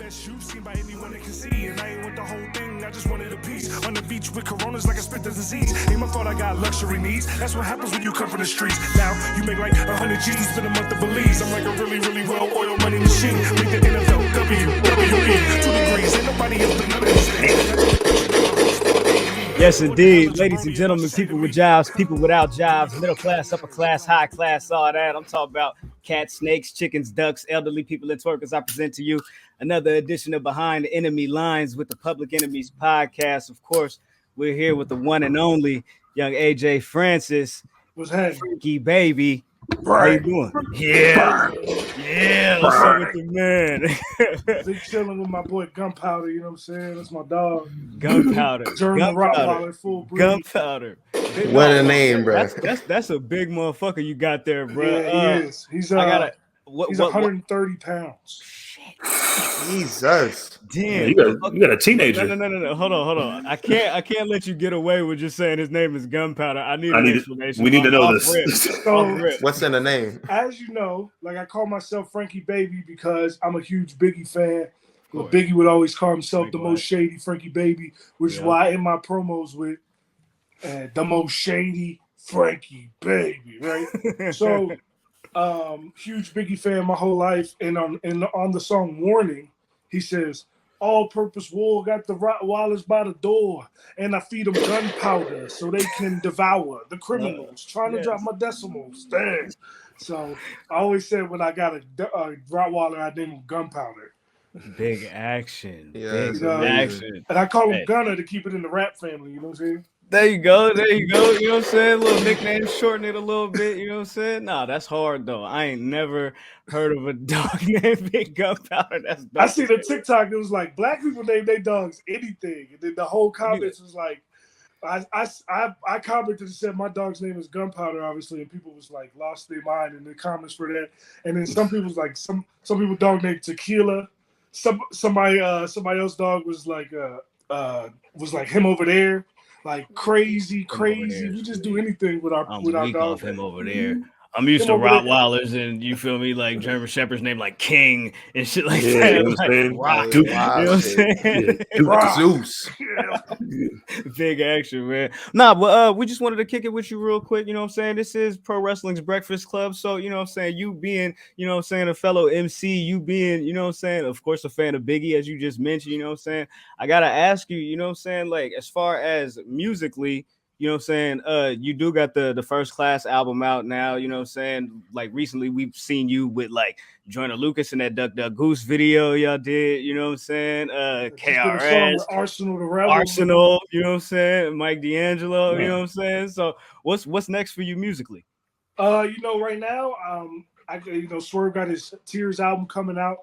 best you've seen by anyone that can see. And I ain't want the whole thing, I just wanted a piece. On the beach with coronas like I spit the disease. Ain't my fault I got luxury needs. That's what happens when you come from the streets. Now you make like 100 G's and spend a month of Belize. I'm like a really, really well-oiled money machine. Make the NFL WWE 2 degrees. Ain't nobody else done none of these things. Yes, indeed. Ladies and gentlemen, people with jobs, people without jobs, middle class, upper class, high class, all that. I'm talking about cats, snakes, chickens, ducks, elderly people, and twerkers. I present to you another edition of Behind the Enemy Lines with the Public Enemies podcast. Of course, we're here with the one and only young AJ Francis. What's happening? Freaky baby. Right. How you doing? Yeah. Yeah. What's up with the man? Big chilling with my boy Gunpowder, you know what I'm saying? That's my dog. Gunpowder. German Rottweiler, full breed. Gunpowder. What a name, bro. That's a big motherfucker you got there, bro. Yeah, he is. He's 130 pounds. Jesus. Damn. You got a teenager. No. Hold on. I can't let you get away with just saying his name is Gunpowder. I need an explanation. We need to know this. So, what's in the name? As you know, like I call myself Frankie Baby because I'm a huge Biggie fan. Well, Biggie would always call himself the most shady Frankie Baby, which is why in my promos with the most shady Frankie Baby, right? So huge Biggie fan my whole life, and on the song Warning, he says, all-purpose war got the Rottweilers by the door, and I feed them gunpowder so they can devour the criminals, trying to drop my decimals. Dang. So I always said when I got a Rottweiler, I named him Gunpowder. Big action. Yeah, Big action. And I call him Gunner to keep it in the rap family, you know what I'm saying? There you go. You know what I'm saying? Little nickname, shorten it a little bit. You know what I'm saying? Nah, that's hard though. I ain't never heard of a dog named Big Gunpowder. That's dope. I seen a TikTok. It was like black people name their dogs anything, and then the whole comments was like, I commented and said my dog's name is Gunpowder, obviously, and people was like lost their mind in the comments for that. And then some people was like some people dog named Tequila. Somebody else dog was like him over there. Like crazy. We just do anything with our dogs. Off him over there. I'm used to Rottweilers and you feel me, like German Shepherds named like King and shit like that. You know Like, Rock. you know what I'm saying? Yeah. Zeus. Big action, man. Nah, but we just wanted to kick it with you real quick. You know what I'm saying? This is Pro Wrestling's Breakfast Club. So, you know what I'm saying? You being, you know what I'm saying, a fellow MC, you being, you know what I'm saying, of course, a fan of Biggie, as you just mentioned, you know what I'm saying? I got to ask you, you know what I'm saying, like, as far as musically, you know what I'm saying? You do got the First Class album out now, you know what I'm saying? Like recently we've seen you with like Joyner Lucas in that Duck Duck Goose video y'all did, you know what I'm saying? KRS, Arsenal, you know what I'm saying? Mike D'Angelo, you know what I'm saying? So what's next for you musically? You know, right now, Swerve got his Tears album coming out.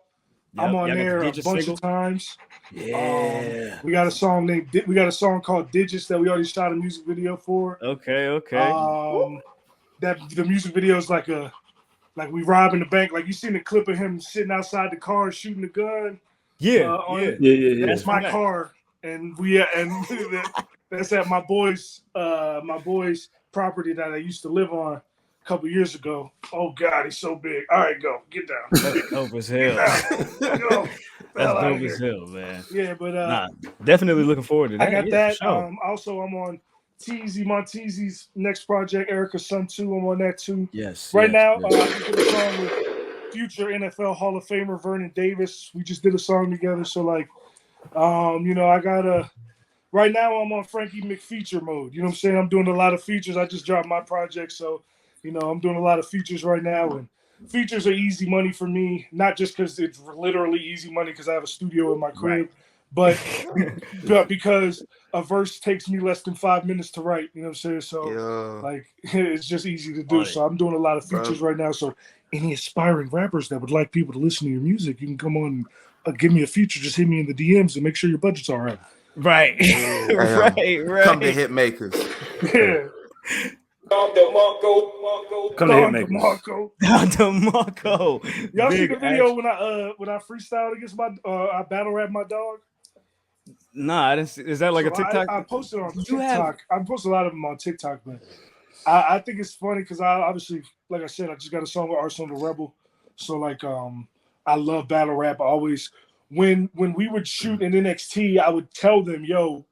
Yep, I'm on there a bunch of times. Yeah. We got a song called Digits that we already shot a music video for. Okay. That the music video is like we robbing the bank. Like you seen the clip of him sitting outside the car shooting the gun. Yeah. That's my car, and that's at my boy's property that I used to live on a couple years ago. Oh God, he's so big. All right, go get down. That's dope as hell. That's dope as hell, man. Yeah, but definitely looking forward to that. I got that. Sure. Also, I'm on Monteezy's next project, Erica's Son 2. I'm on that too. Yes. Right now, I did a song with future NFL Hall of Famer Vernon Davis. We just did a song together. So like, I got right now I'm on Frankie McFeature mode. You know what I'm saying? I'm doing a lot of features. I just dropped my project, so I'm doing a lot of features right now, and features are easy money for me, not just because it's literally easy money because I have a studio in my crib, but because a verse takes me less than 5 minutes to write, you know what I'm saying? So, like, it's just easy to do. So I'm doing a lot of features right now. So any aspiring rappers that would like people to listen to your music, you can come on and give me a feature. Just hit me in the DMs and make sure your budget's all right. Right. Right. Come to hit makers. Yeah. Come to Marco. Y'all see the video when I freestyled against my I battle rap my dog? Nah, I didn't see. Is that like a TikTok? I posted on TikTok. I post a lot of them on TikTok, but I think it's funny because I obviously, like I said, I just got a song with Arsenal the Rebel. So like I love battle rap. I always when we would shoot in NXT, I would tell them, yo,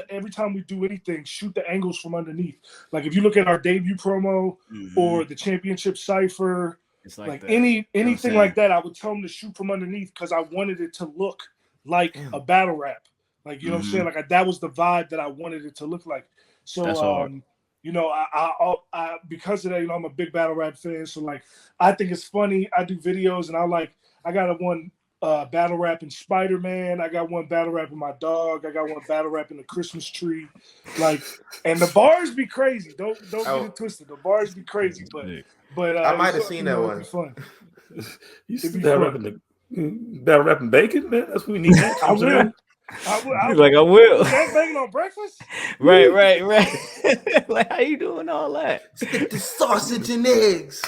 every time we do anything, shoot the angles from underneath. Like if you look at our debut promo or the championship cipher, It's like that. anything like that, I would tell them to shoot from underneath because I wanted it to look like a battle rap. Like, you know what I'm saying? Like that was the vibe that I wanted it to look like. So That's hard. you know, I because of that, you know, I'm a big battle rap fan. So like I think it's funny. I do videos and I got one battle rap in Spider-Man. I got one battle rap in my dog. I got one battle rap in the Christmas tree. Like, and the bars be crazy. Don't get it twisted. The bars be crazy, but I might have seen that one. It'd be fun. You see battle rapping bacon, man. That's what we need. I will. He's like, I will. That bacon on breakfast? Right. Like, how you doing all that? Stick the sausage and eggs.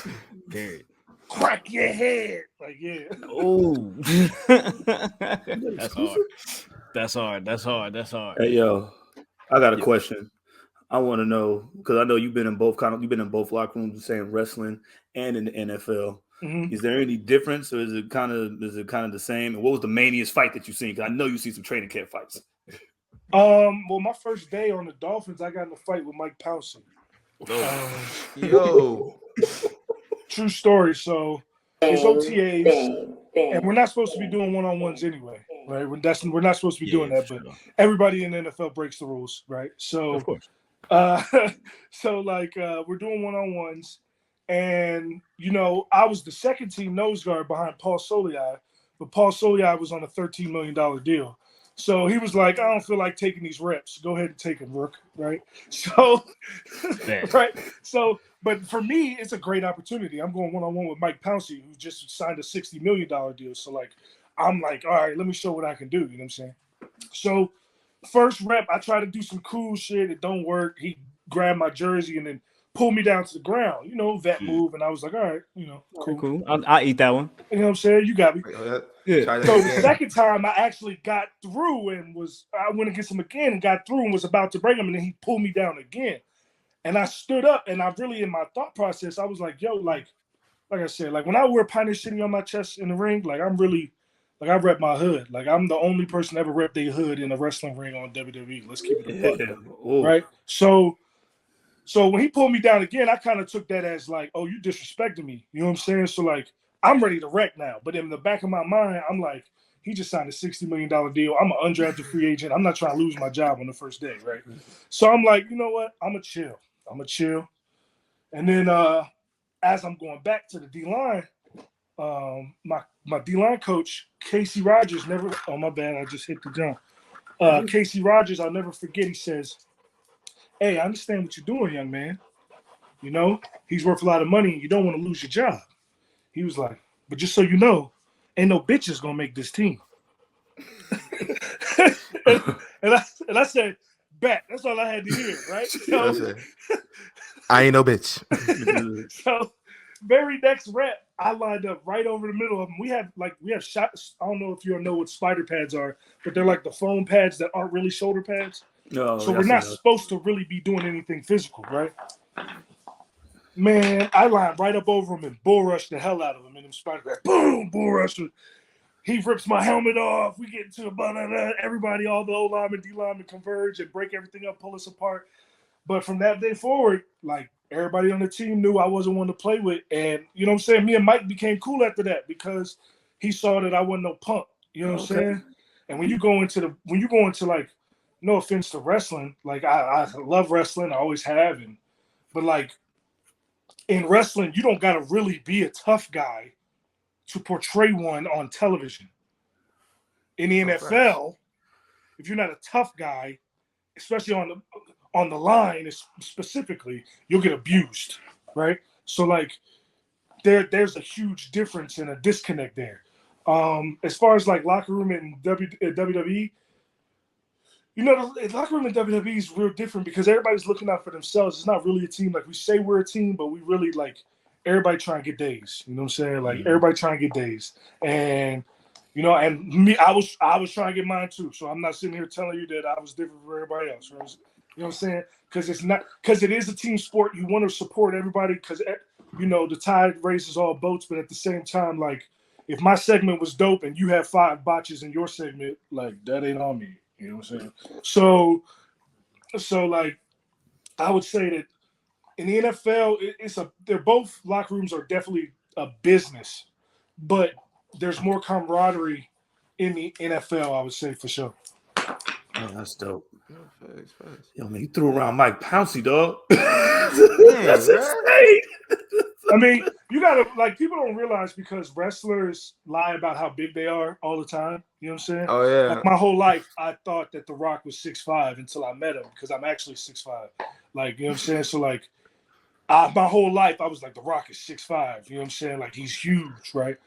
Period. Crack your head. Like, yeah. Oh. That's hard. Hey, yo, I got a question. I want to know because I know you've been in both locker rooms, saying wrestling and in the NFL. Is there any difference, or is it kind of the same? And what was the maniest fight that you've seen? Because I know you see some training camp fights. Well, my first day on the Dolphins, I got in a fight with Mike Pouncey. Yo, true story. So it's OTAs, and we're not supposed to be doing one-on-ones anyway, right? We're not supposed to be doing that, but everybody in the NFL breaks the rules, right? So, of course. We're doing one-on-ones. And, you know, I was the second team nose guard behind Paul Soliai, but Paul Soliai was on a $13 million deal. So he was like, I don't feel like taking these reps. Go ahead and take them, Rook, right? So, right. So, but for me, it's a great opportunity. I'm going one-on-one with Mike Pouncey, who just signed a $60 million deal. So, like, I'm like, all right, let me show what I can do. You know what I'm saying? So, first rep, I try to do some cool shit. It don't work. He grabbed my jersey and then pulled me down to the ground, you know, vet move. And I was like, all right, you know, cool. I'll eat that one. You know what I'm saying? You got me. Yeah. So the second time I actually got through and I went against him again and got through and was about to bring him. And then he pulled me down again. And I stood up and I really, in my thought process, I was like, yo, like I said, like when I wear Pioneer City on my chest in the ring, like I'm really, like I rep my hood. Like I'm the only person ever rep their hood in a wrestling ring on WWE. Let's keep it a buck. Right? So when he pulled me down again, I kind of took that as like, oh, you disrespected me. You know what I'm saying? So like, I'm ready to wreck now. But in the back of my mind, I'm like, he just signed a $60 million deal. I'm an undrafted free agent. I'm not trying to lose my job on the first day, right? So I'm like, you know what? I'm going to chill. And then as I'm going back to the D-line, my D-line coach, Casey Rogers, oh, my bad. I just hit the jump. Casey Rogers, I'll never forget, he says, hey, I understand what you're doing, young man. You know, he's worth a lot of money and you don't want to lose your job. He was like, but just so you know, ain't no bitches going to make this team. and I said, bet. That's all I had to hear, right? So, I ain't no bitch. So, very next rep, I lined up right over the middle of them. We have shots. I don't know if you know what spider pads are, but they're like the foam pads that aren't really shoulder pads. No, so we're not supposed to really be doing anything physical, right? Man, I lined right up over him and bull rushed the hell out of him in them spider pads. Boom, bull rush. He rips my helmet off. We get into everybody, all the O-linemen, D-linemen converge and break everything up, pull us apart. But from that day forward, like everybody on the team knew I wasn't one to play with. And you know what I'm saying? Me and Mike became cool after that because he saw that I wasn't no punk. You know what I'm saying? And when you go into like, no offense to wrestling, like I love wrestling, I always have, but like in wrestling, you don't gotta really be a tough guy to portray one on television. In the NFL, if you're not a tough guy, especially on the line specifically, you'll get abused, right? So like there's a huge difference and a disconnect there. As far as like locker room in WWE, you know, the locker room in WWE is real different because everybody's looking out for themselves. It's not really a team. Like we say we're a team, but we really like everybody trying to get days. You know what I'm saying? Like everybody trying to get days. And you know, and me, I was trying to get mine too. So I'm not sitting here telling you that I was different from everybody else. Right? You know what I'm saying? Because it is a team sport. You want to support everybody because, you know, the tide raises all boats. But at the same time, like, if my segment was dope and you have 5 botches in your segment, like that ain't on me. You know what I'm saying? So like I would say that in the NFL, they're both locker rooms are definitely a business, but there's more camaraderie in the NFL, I would say for sure. Oh, that's dope. Facts. Yo, man, you threw around Mike Pouncey, dog. Damn, That's bro. insane. I mean, you gotta like people don't realize because wrestlers lie about how big they are all the time. You know what I'm saying? Oh yeah. Like my whole life, I thought that The Rock was 6'5" until I met him because I'm actually 6'5". Like you know what I'm saying? So like, my whole life I was like The Rock is 6'5". You know what I'm saying? Like he's huge, right?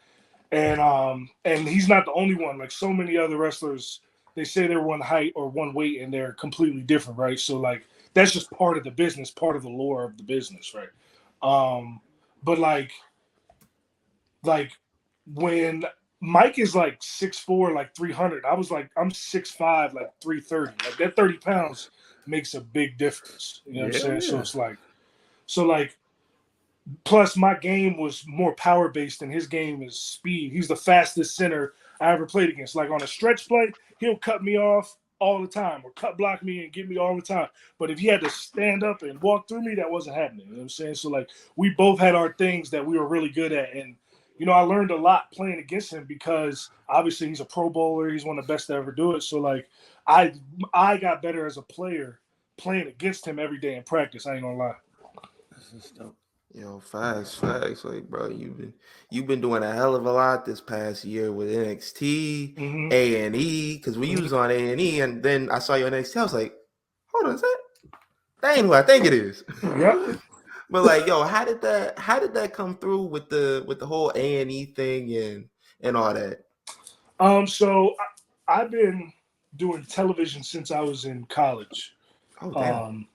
And he's not the only one. Like so many other wrestlers, they say they're one height or one weight and they're completely different, right? So like that's just part of the business, part of the lore of the business, right? But like when Mike is like 6'4", like 300, I was like, I'm 6'5", like 330. Like that 30 pounds makes a big difference. You know what I'm saying? Yeah. So like, plus my game was more power based and his game is speed. He's the fastest center I ever played against. Like on a stretch play, he'll cut me off all the time or cut block me and get me all the time. But if he had to stand up and walk through me, that wasn't happening. You know what I'm saying? So like we both had our things that we were really good at. And, you know, I learned a lot playing against him because obviously he's a Pro Bowler. He's one of the best to ever do it. So like I got better as a player playing against him every day in practice. I ain't gonna lie. That's dope. Yo, facts. Like, bro, you've been doing a hell of a lot this past year with NXT, Mhm. A&E, because we was on A&E, and then I saw you on NXT. I was like, hold on, that ain't who I think it is. Yep. But like, yo, how did that come through with the whole A&E thing and all that? So I've been doing television since I was in college. Oh damn.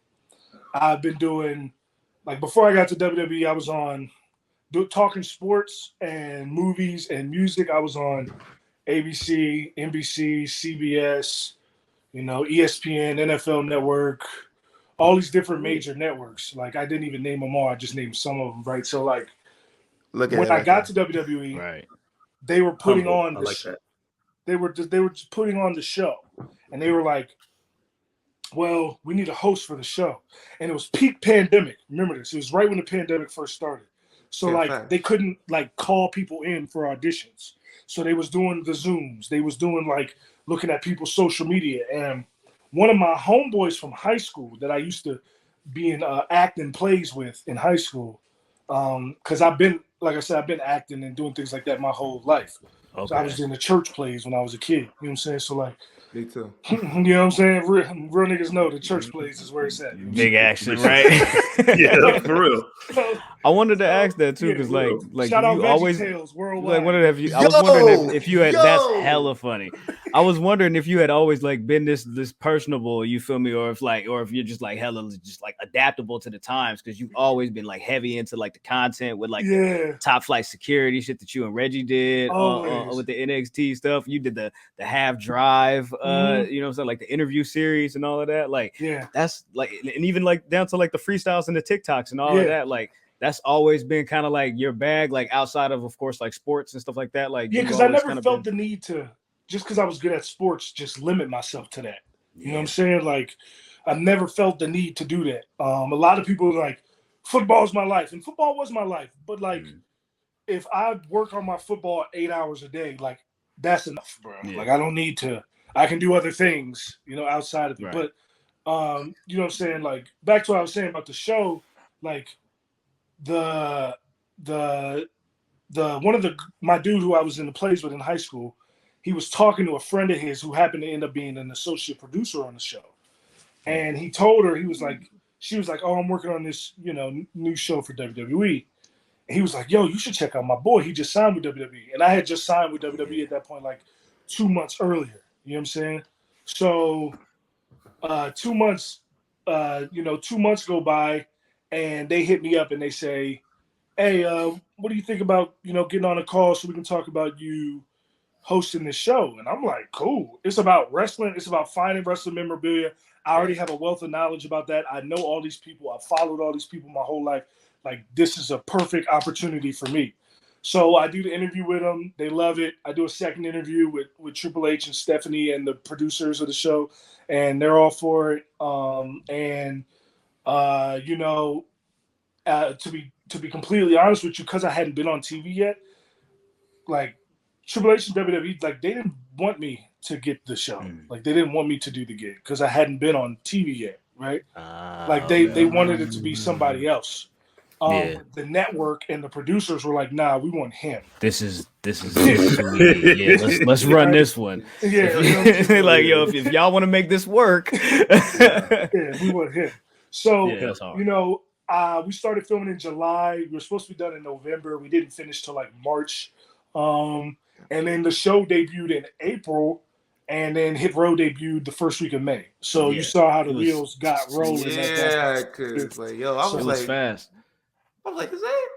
I've been doing like before I got to WWE, I was on talking sports and movies and music. I was on ABC, NBC, CBS, you know, ESPN, NFL Network, all these different major networks. Like I didn't even name them all. I just named some of them, right? So like Look at when it I like got that. to WWE, Right. they were putting Humble. on I the like that. they were just putting on the show, and they were like, well, we need a host for the show. And it was peak pandemic. Remember this. It was right when the pandemic first started. So Yeah, like facts. they couldn't like call people in for auditions. So they was doing the Zooms. They was doing like looking at people's social media. And one of my homeboys from high school that I used to be in acting plays with in high school, because I've been, like I said, I've been acting and doing things like that my whole life. So I was Okay. in the church plays when I was a kid. You know what I'm saying? So like, Me too. you know what I'm saying? Real niggas know the church plays is where it's at. You know what I'm Big saying? action, right? Yeah, for real. I wanted to ask that too, Yeah, because real. like Shout out you always VeggieTales worldwide. like wondered if you. I was wondering if you had. That's Yo! hella funny. I was wondering if you had always like been this personable. You feel me? Or if you're just like hella just like adaptable to the times because you've always been like heavy into like the content with like Yeah, the top flight security shit that you and Reggie did always. with the NXT stuff. You did the half drive. Mhm. You know what I'm saying, like the interview series and all of that. Like Yeah, that's like, and even like down to like the freestyles and the TikToks and all Yeah. of that. Like that's always been kind of like your bag, like outside of course, like sports and stuff like that. Like yeah, you've because I always never kind of felt been. the need to, just because I was good at sports, just limit myself to that. You know what I'm Yeah. saying? Like, I never felt the need to do that. A lot of people are like, football's my life, and football was my life. But like, if I work on my football 8 hours a day, like that's enough, bro. Yeah. Like I don't need to. I can do other things, you know, outside of it. Right. But you know what I'm saying? Like back to what I was saying about the show, like the one of my dude who I was in the plays with in high school, he was talking to a friend of his who happened to end up being an associate producer on the show. And he told her, she was like, oh, I'm working on this, you know, new show for WWE. And he was like, yo, you should check out my boy. He just signed with WWE. And I had just signed with WWE at that point, like 2 months earlier. You know what I'm saying? So 2 months, 2 months go by and they hit me up and they say, hey, what do you think about, you know, getting on a call so we can talk about you hosting this show? And I'm like, cool. It's about wrestling. It's about finding wrestling memorabilia. I already have a wealth of knowledge about that. I know all these people. I've followed all these people my whole life. Like, this is a perfect opportunity for me. So I do the interview with them. They love it. I do a second interview with Triple H and Stephanie and the producers of the show, and they're all for it. You know, to be completely honest with you, because I hadn't been on TV yet, like Triple H and WWE, like they didn't want me to get the show. Like they didn't want me to do the gig because I hadn't been on TV yet, right? Like they wanted it to be somebody else. The network and the producers were like, "Nah, we want him. This is yeah. Let's run this one. Yeah, like yo, if y'all want to make this work, yeah, we want him." So that's hard. you know, we started filming in July. We were supposed to be done in November. We didn't finish till like March, and then the show debuted in April. And then Hit Row debuted the first week of May. So you saw how the wheels got rolling. Yeah, because like yo, I was like fast. I was like, is that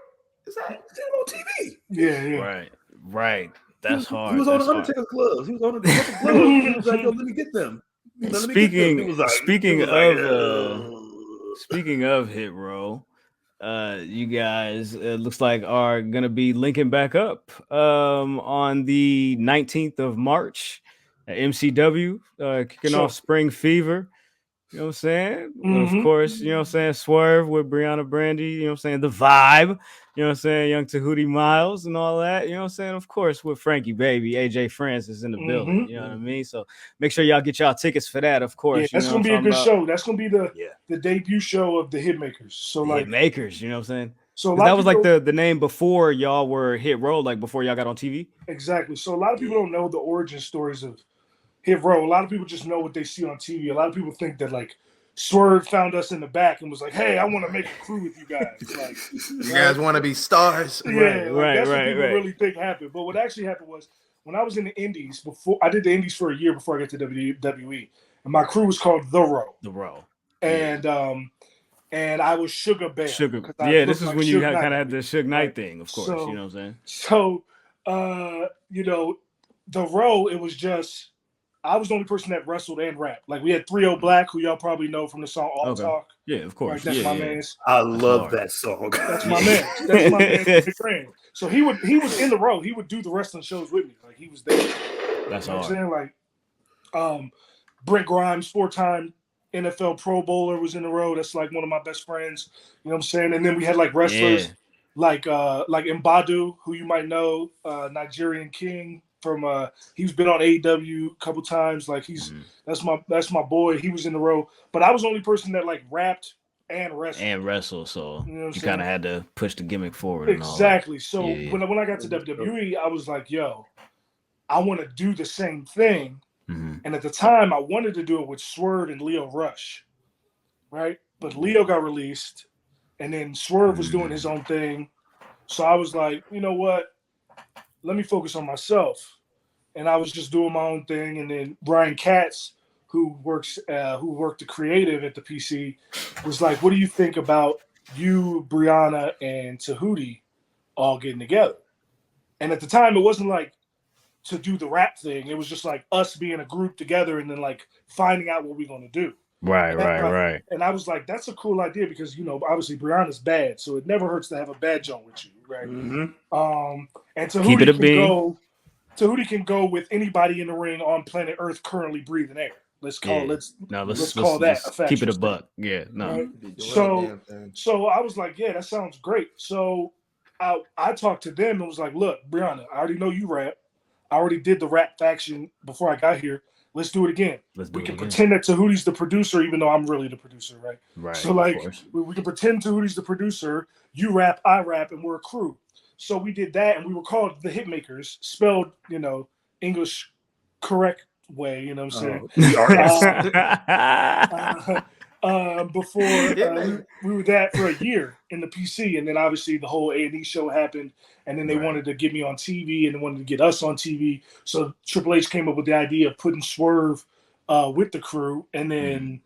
on TV? Yeah. Right. That's hard. He was on the Undertaker's gloves. He was on the gloves. He was like, yo, let me get them. Speaking of Hit Row, you guys looks like are gonna be linking back up on the 19th of March at MCW, kicking off Spring Fever. You know what I'm saying? Of course, you know what I'm saying? Swerve with Brianna Brandy, you know what I'm saying? The Vibe, you know what I'm saying? Young Tahuti Miles and all that, you know what I'm saying? Of course, with Frankie Baby, AJ Francis in the building, you know what I mean? So make sure y'all get y'all tickets for that, of course. Yeah, that's going to be a good show. That's going to be the debut show of the Hitmakers. So like Hitmakers, you know what I'm saying? So that was like the name before y'all were Hit Row, like before y'all got on TV? Exactly. So a lot of people don't know the origin stories of Hit Row. A lot of people just know what they see on TV. A lot of people think that like Swerve found us in the back and was like, "Hey, I want to make a crew with you guys. Like, you guys want to be stars." Yeah, that's what people really think happened. But what actually happened was when I was in the Indies before I did the Indies for a year before I got to WWE, and my crew was called The Row. And I was Sugar Bear. This is when you kind of had the Suge Knight thing, of course. So, you know what I'm saying? So, you know, The Row, it was just. I was the only person that wrestled and rapped. Like we had 3-0 Black, who y'all probably know from the song All Talk. Yeah, of course. Right, that's my man. I love that song. That's my man. That's my man. Big friend. So he was in the Row. He would do the wrestling shows with me. Like he was there. That's what I'm saying. Like Brent Grimes, 4-time NFL Pro Bowler, was in the Row. That's like one of my best friends. You know what I'm saying? And then we had like wrestlers like Mbadu, who you might know, Nigerian King. From he's been on AEW a couple times. Like that's my boy. He was in the Row, but I was the only person that like rapped and wrestled. So you kind of had to push the gimmick forward. Exactly. So when I got to WWE, I was like, yo, I want to do the same thing. And at the time, I wanted to do it with Swerve and Leo Rush, right? But Leo got released, and then Swerve was doing his own thing. So I was like, you know what? Let me focus on myself. And I was just doing my own thing. And then Brian Katz, who worked the creative at the PC, was like, what do you think about you, Brianna, and Tahuti all getting together? And at the time, it wasn't like to do the rap thing. It was just like us being a group together and then like finding out what we're going to do. Right. And I was like, that's a cool idea because, you know, obviously Brianna's bad. So it never hurts to have a bad joint with you. Right. And Tahuti can go with anybody in the ring on planet Earth currently breathing air. Let's call that a fact. Keep it a buck. Yeah. No. Right? So I was like, yeah, that sounds great. So I talked to them and was like, look, Brianna, I already know you rap. I already did the rap faction before I got here. Let's do it again. We can pretend that Tahuti's the producer, even though I'm really the producer, right? Right. So like we can pretend Tahuti's the producer, you rap, I rap, and we're a crew. So we did that, and we were called the Hitmakers, spelled, you know, English correct way, you know what I'm saying? Before we were that for a year in the PC, and then obviously the whole A&E show happened, and then they wanted to get me on TV, and they wanted to get us on TV. So Triple H came up with the idea of putting Swerve with the crew, and then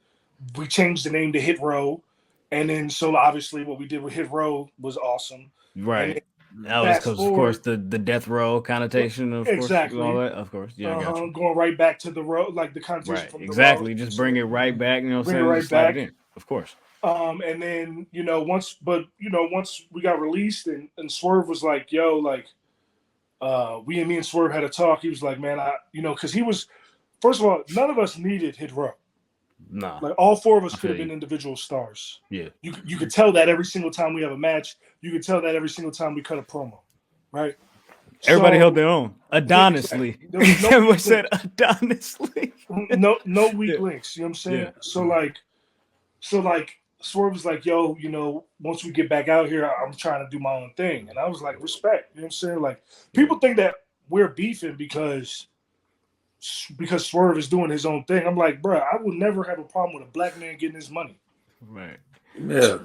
we changed the name to Hit Row, and then so obviously what we did with Hit Row was awesome. Right. That was because, of course, the death row connotation, of course, all that, of course. Yeah, I got you. Going right back to the row, like the connotation from the exactly. row. Just bring it right back, you know what I'm saying? Right back. Of course. And then, once we got released and Swerve was like, yo, like, me and Swerve had a talk. He was like, man, because he was, first of all, none of us needed Hit Row. Nah. Like all four of us I could have feel been individual stars. Yeah. You could tell that every single time we have a match. You could tell that every single time we cut a promo, right? Everybody So- held their own. Adonnisly. There was no Everyone weak said links. Adonnisly. No weak Yeah. links. You know what I'm saying? Yeah. So like Swerve was like, yo, once we get back out here, I'm trying to do my own thing. And I was like, respect. You know what I'm saying? Like, people think that we're beefing because Swerve is doing his own thing. I'm like, bro, I would never have a problem with a black man getting his money. Right. Yeah.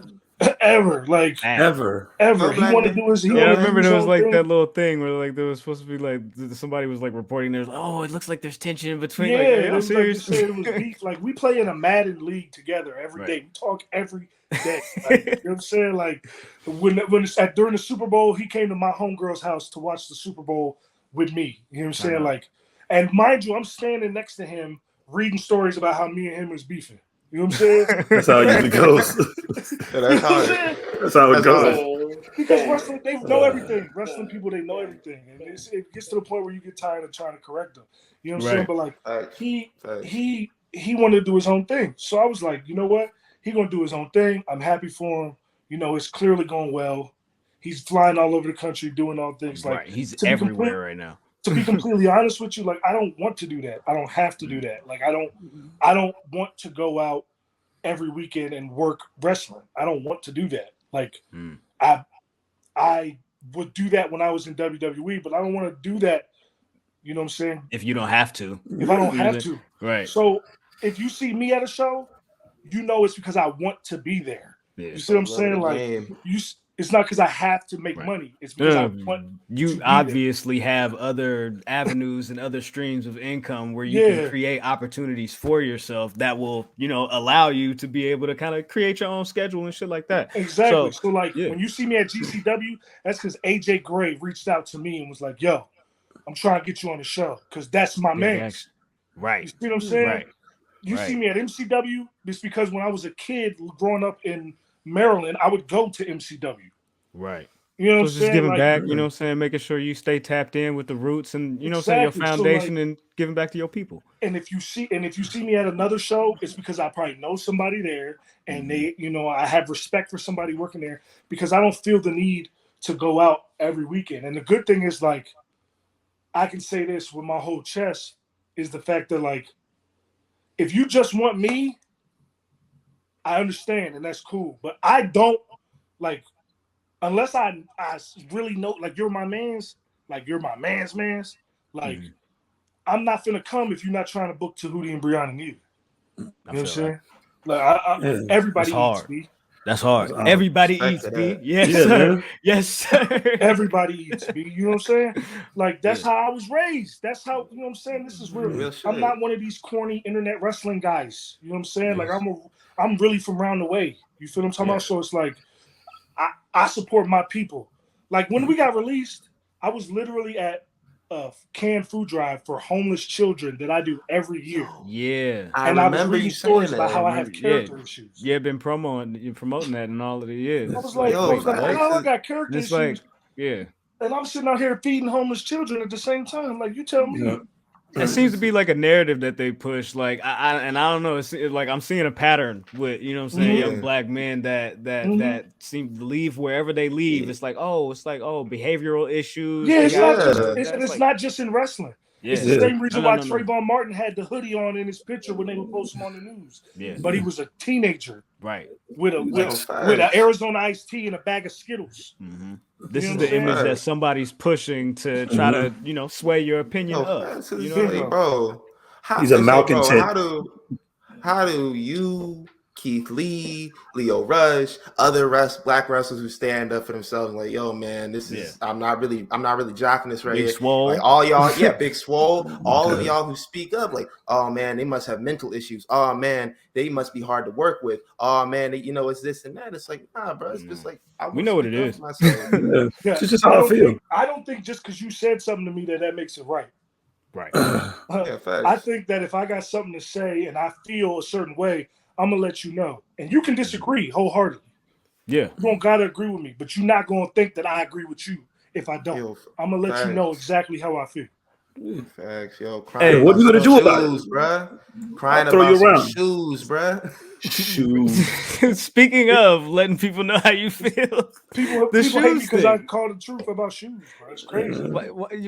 Ever. Like, Ever. ever. No He black wanted to man. do his. Yeah, I remember there was own like thing. that little thing where like there was supposed to be like somebody was like reporting there's like, oh, it looks like there's tension in between. Yeah, like, are it y'all was like they serious? said it was beef. Like, we play in a Madden league together every Right. day. We talk every day. Like, you know what I'm saying? Like, when it's during the Super Bowl, he came to my homegirl's house to watch the Super Bowl with me. You know what I'm saying? Like, and mind you, I'm standing next to him reading stories about how me and him was beefing. You know what I'm saying? That's how it usually goes. Yeah, that's how it, That's how it That's goes. Because wrestling, they know everything. Wrestling people, they know everything, and it gets to the point where you get tired of trying to correct them. You know what I'm saying? Right. But like, Facts. Facts. he wanted to do his own thing. So I was like, you know what? He gonna do his own thing. I'm happy for him. It's clearly going well. He's flying all over the country doing all things. Like, Right. He's to be everywhere right now. To be completely honest with you, like, I don't want to do that. I don't have to do that. Like, I don't want to go out every weekend and work wrestling. I don't want to do that. Like, I would do that when I was in WWE, but I don't want to do that. You know what I'm saying? If you don't have to. If I don't have to. Right. So if you see me at a show, it's because I want to be there. Yeah. You see what I'm saying? Like, it's not because I have to make money. It's because I want. You obviously have other avenues and other streams of income where you can create opportunities for yourself that will, allow you to be able to kind of create your own schedule and shit like that. Exactly. So when you see me at GCW, that's because AJ Gray reached out to me and was like, yo, I'm trying to get you on the show because that's my man. Right. You see what I'm saying? Right. You see me at MCW, it's because when I was a kid growing up in Maryland, I would go to MCW. Right. You know what I'm just saying? giving Like, back, you know what I'm saying? Making sure you stay tapped in with the roots and, you know what I'm saying, your foundation and giving back to your people. And if you see me at another show, it's because I probably know somebody there and they, I have respect for somebody working there because I don't feel the need to go out every weekend. And the good thing is, like, I can say this with my whole chest is the fact that, like, if you just want me, I understand, and that's cool. But I don't, like, unless I really know, like, you're my man's, like, like, I'm not finna come if you're not trying to book Tahuti and Brianna and you. You know what I'm saying? Like, everybody eats, B. That's hard. Everybody eats, B. Yes, sir. Yes, sir. Everybody eats, B. You know what I'm saying? Like, that's how I was raised. That's how, you know what I'm saying? This is real. I'm not one of these corny internet wrestling guys. You know what I'm saying? Like, I'm really from round the way. You feel what I'm talking about? So it's like, I support my people. Like, when we got released, I was literally at a canned food drive for homeless children that I do every year. Yeah. I And I was remember reading you saying stories that. about how I have character issues. Yeah, been promoting that in all of the years. I was like, I got character issues. Like, yeah. And I'm sitting out here feeding homeless children at the same time. Like, you tell me. Yeah. It seems to be like a narrative that they push. Like I don't know. It's like I'm seeing a pattern with, you know what I'm saying, young black men that seem to leave wherever they leave. It's like behavioral issues. Yeah, it's not just in wrestling. Yeah. It's the same reason why Trayvon Martin had the hoodie on in his picture when they would post him on the news. Yeah. But he was a teenager. Right. With an Arizona iced tea and a bag of Skittles. Mm-hmm. This is the image that somebody's pushing to try to, sway your opinion up. You know, bro. He's a malcontent. How do you, Keith Lee, Leo Rush, other black wrestlers who stand up for themselves and like, yo, man, this is I'm not really jocking this right Big here. Swole. Like, all y'all, Big Swole, all of y'all who speak up, like, oh man, they must have mental issues. Oh man, they must be hard to work with. Oh man, it's this and that. It's like, nah, bro. It's just like we know what it is. It's just how I feel. I don't think just because you said something to me that makes it right. Right. I think that if I got something to say and I feel a certain way, I'm gonna let you know, and you can disagree wholeheartedly. Yeah, you don't gotta agree with me, but you're not gonna think that I agree with you if I don't. Yo, I'm gonna let you know facts. exactly how I feel. Facts, yo. Crying Hey, about what you gonna some do about it? shoes, bruh? Crying I'll throw about you some around. shoes, bruh. Shoot. Speaking of letting people know how you feel, People the hate me shoes because I thing. call the truth about shoes, bro. It's crazy.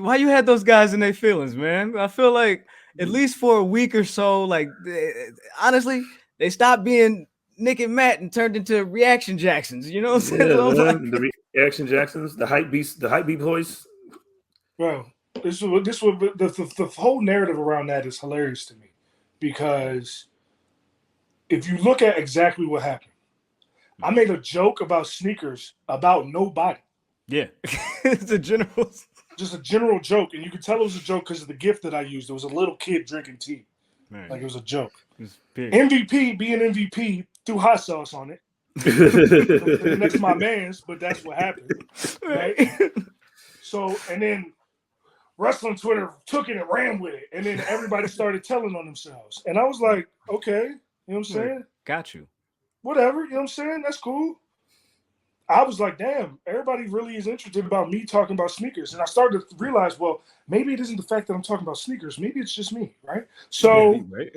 Why you had those guys in their feelings, man? I feel like at least for a week or so, like honestly, they stopped being Nick and Matt and turned into Reaction Jacksons. You know what I'm saying? Yeah, So I'm man. like, The Reaction Jacksons, the hype beast boys. Bro, this the whole narrative around that is hilarious to me, because if you look at exactly what happened, I made a joke about sneakers about nobody, yeah, it's a general. just a general joke, and you could tell it was a joke because of the gift that I used. It was a little kid drinking tea, Man, like it was a joke. it's big. MVP being MVP threw hot sauce on it. And that's my man's, but that's what happened, right? So, and then wrestling Twitter took it and ran with it, and then everybody started telling on themselves, and I was like, okay, you know what I'm saying? Got you. Whatever, you know what I'm saying? That's cool. I was like, damn, everybody really is interested about me talking about sneakers, and I started to realize, well, maybe it isn't the fact that I'm talking about sneakers, maybe it's just me, right? So, Right?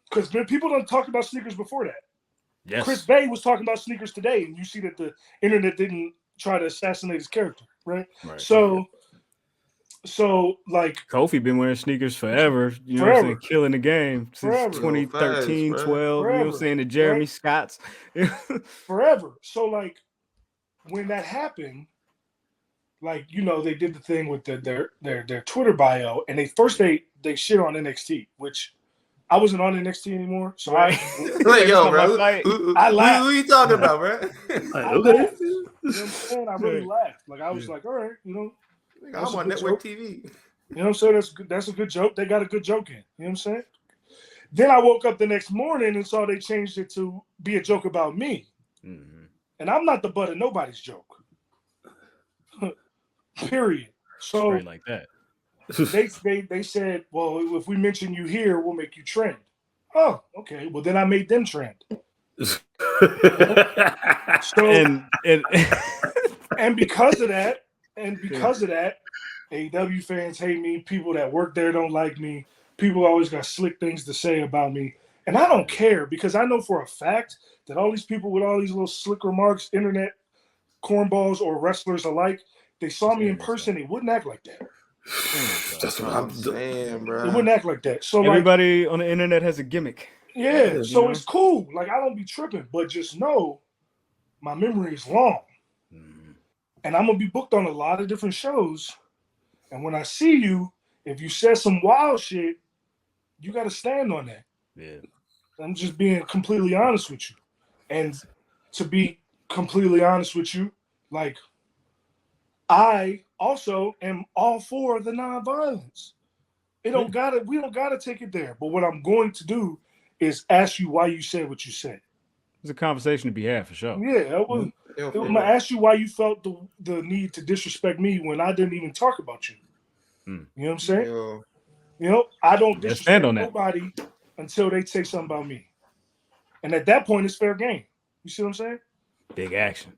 because people don't talk about sneakers before that. Yes. Chris Bay was talking about sneakers today, and you see that the internet didn't try to assassinate his character, right? Right. So like Kofi been wearing sneakers forever, you know what I'm saying, killing the game since Forever. 2013, Facts, 12, you know what I'm Forever. saying, the Jeremy Right. Scotts. forever. So like when that happened, like they did the thing with their Twitter bio, and they shit on NXT, which I wasn't on NXT anymore, so Right. Like, yo, bro, I laughed. who you talking about, bro? I Okay. laughed. You know what I'm saying? I really laughed. Like I was like, all right, I'm on network TV. You know what I'm saying? That's good. That's a good joke. They got a good joke in. You know what I'm saying? Then I woke up the next morning and saw they changed it to be a joke about me. Mm-hmm. And I'm not the butt of nobody's joke. Period. So Straight like that. they said, well, if we mention you here, we'll make you trend. Oh, okay. Well, then I made them trend. So And and because of that, AEW fans hate me. People that work there don't like me. People always got slick things to say about me. And I don't care, because I know for a fact that all these people with all these little slick remarks, internet cornballs or wrestlers alike, they saw me in person, they wouldn't act like that. That's what I'm saying, bro. They wouldn't act like that. So everybody on the internet has a gimmick. Yeah, so it's cool. Like, I don't be tripping, but just know my memory is long. Mm-hmm. And I'm going to be booked on a lot of different shows. And when I see you, if you said some wild shit, you got to stand on that. Yeah. I'm just being completely honest with you. And to be completely honest with you, like, I also am all for the nonviolence. We don't gotta take it there. But what I'm going to do is ask you why you said what you said. It's a conversation to be had for sure. Yeah, I'm gonna ask you why you felt the need to disrespect me when I didn't even talk about you. You know what I'm saying? I don't disrespect nobody until they say something about me. And at that point, it's fair game. You see what I'm saying? Big action.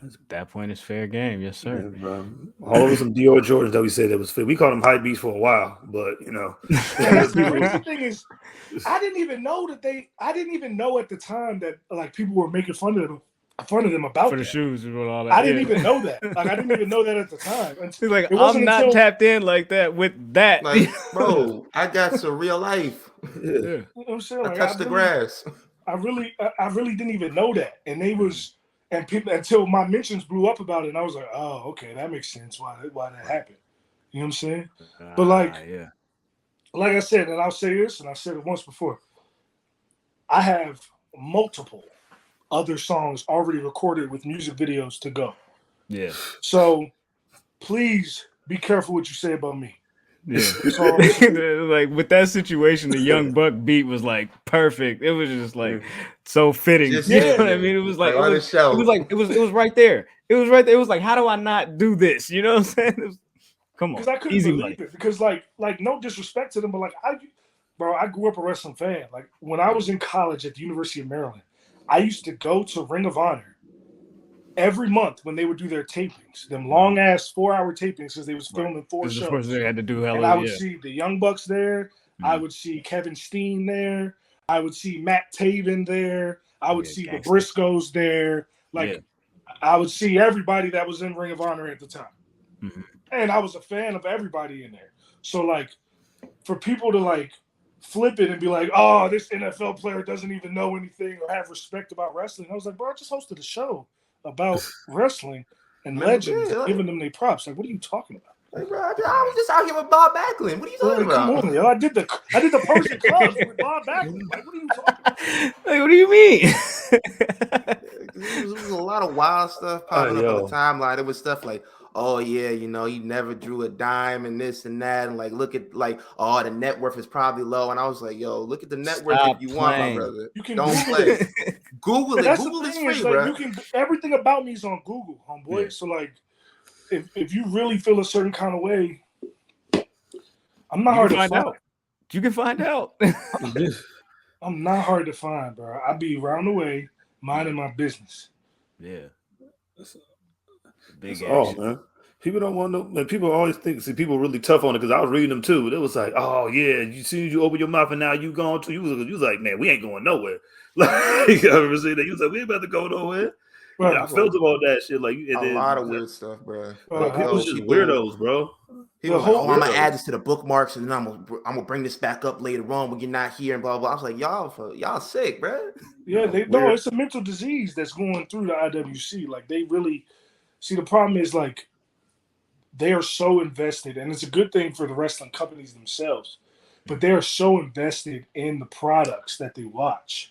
At that point, it's fair game. Yes, sir. Yeah, all over some Dior Jordans that we said that was fit. We called them hype beats for a while, but That's the crazy thing is, I didn't even know at the time that like people were making fun of them about for the that. shoes and all that. I didn't even know that. Like, I didn't even know that at the time. He's like, I'm not tapped in like that with that. Like, bro, I got some real life. Yeah. You know what I'm saying? I touched the grass. I really didn't even know that. And they was, and people, until my mentions blew up about it, and I was like, oh, okay, that makes sense why that happened. You know what I'm saying? But like I said, and I'll say this, and I said it once before, I have multiple other songs already recorded with music videos to go. Yeah. So please be careful what you say about me. Yeah. Like with that situation, the Young Buck beat was like perfect. It was just like so fitting. You know what I mean? It was like it was right there. It was right there. It was like, how do I not do this? You know what I'm saying? Come on. Because I couldn't believe it. Because like no disrespect to them, but like bro, I grew up a wrestling fan. Like when I was in college at the University of Maryland, I used to go to Ring of Honor every month when they would do their tapings, them long ass 4-hour tapings because they was filming 4 This is shows. the first they had to do. And I would see the Young Bucks there. I would see Kevin Steen there. I would see Matt Taven there. I would see the Briscoes there. Like I would see everybody that was in Ring of Honor at the time. Mm-hmm. And I was a fan of everybody in there. So like for people to like flip it and be like, oh, this NFL player doesn't even know anything or have respect about wrestling. I was like, bro, I just hosted a show about wrestling and legends, giving them their props. Like, what are you talking about? Like, bro, I was just out here with Bob Backlund. What are you talking about? Come on, yo. I did the Persian clubs with Bob Backlund. Like, what are you talking about? Like, what do you mean? There was a lot of wild stuff popping up on the timeline. It was stuff like, oh yeah, you know, he never drew a dime and this and that, and like look at like, oh, the net worth is probably low. And I was like, yo, look at the net worth if you want, my brother. You can don't play. Google it. That's Google the is thing, free, like, bro. you can everything about me is on Google, homeboy. So like, if you really feel a certain kind of way, I'm not hard to find. You can find out. I'm not hard to find, bro. I be around the way, minding my business. Yeah. Big action. Man. People don't want to know. People always see people really tough on it because I was reading them too. It was like, oh yeah, you see, you open your mouth and now you gone to. You was like, man, we ain't going nowhere. Like, you ever see that? You was like, we ain't about to go nowhere. Right. I felt about that shit. Like a lot of weird stuff, bro. People just weirdos, bro. People like, oh, I'm gonna add this to the bookmarks, and then I'm gonna bring this back up later on when you're not here, and blah blah. I was like, y'all sick, bro. Yeah, it's a mental disease that's going through the IWC. Like they really see the problem is like they are so invested, and it's a good thing for the wrestling companies themselves, but they are so invested in the products that they watch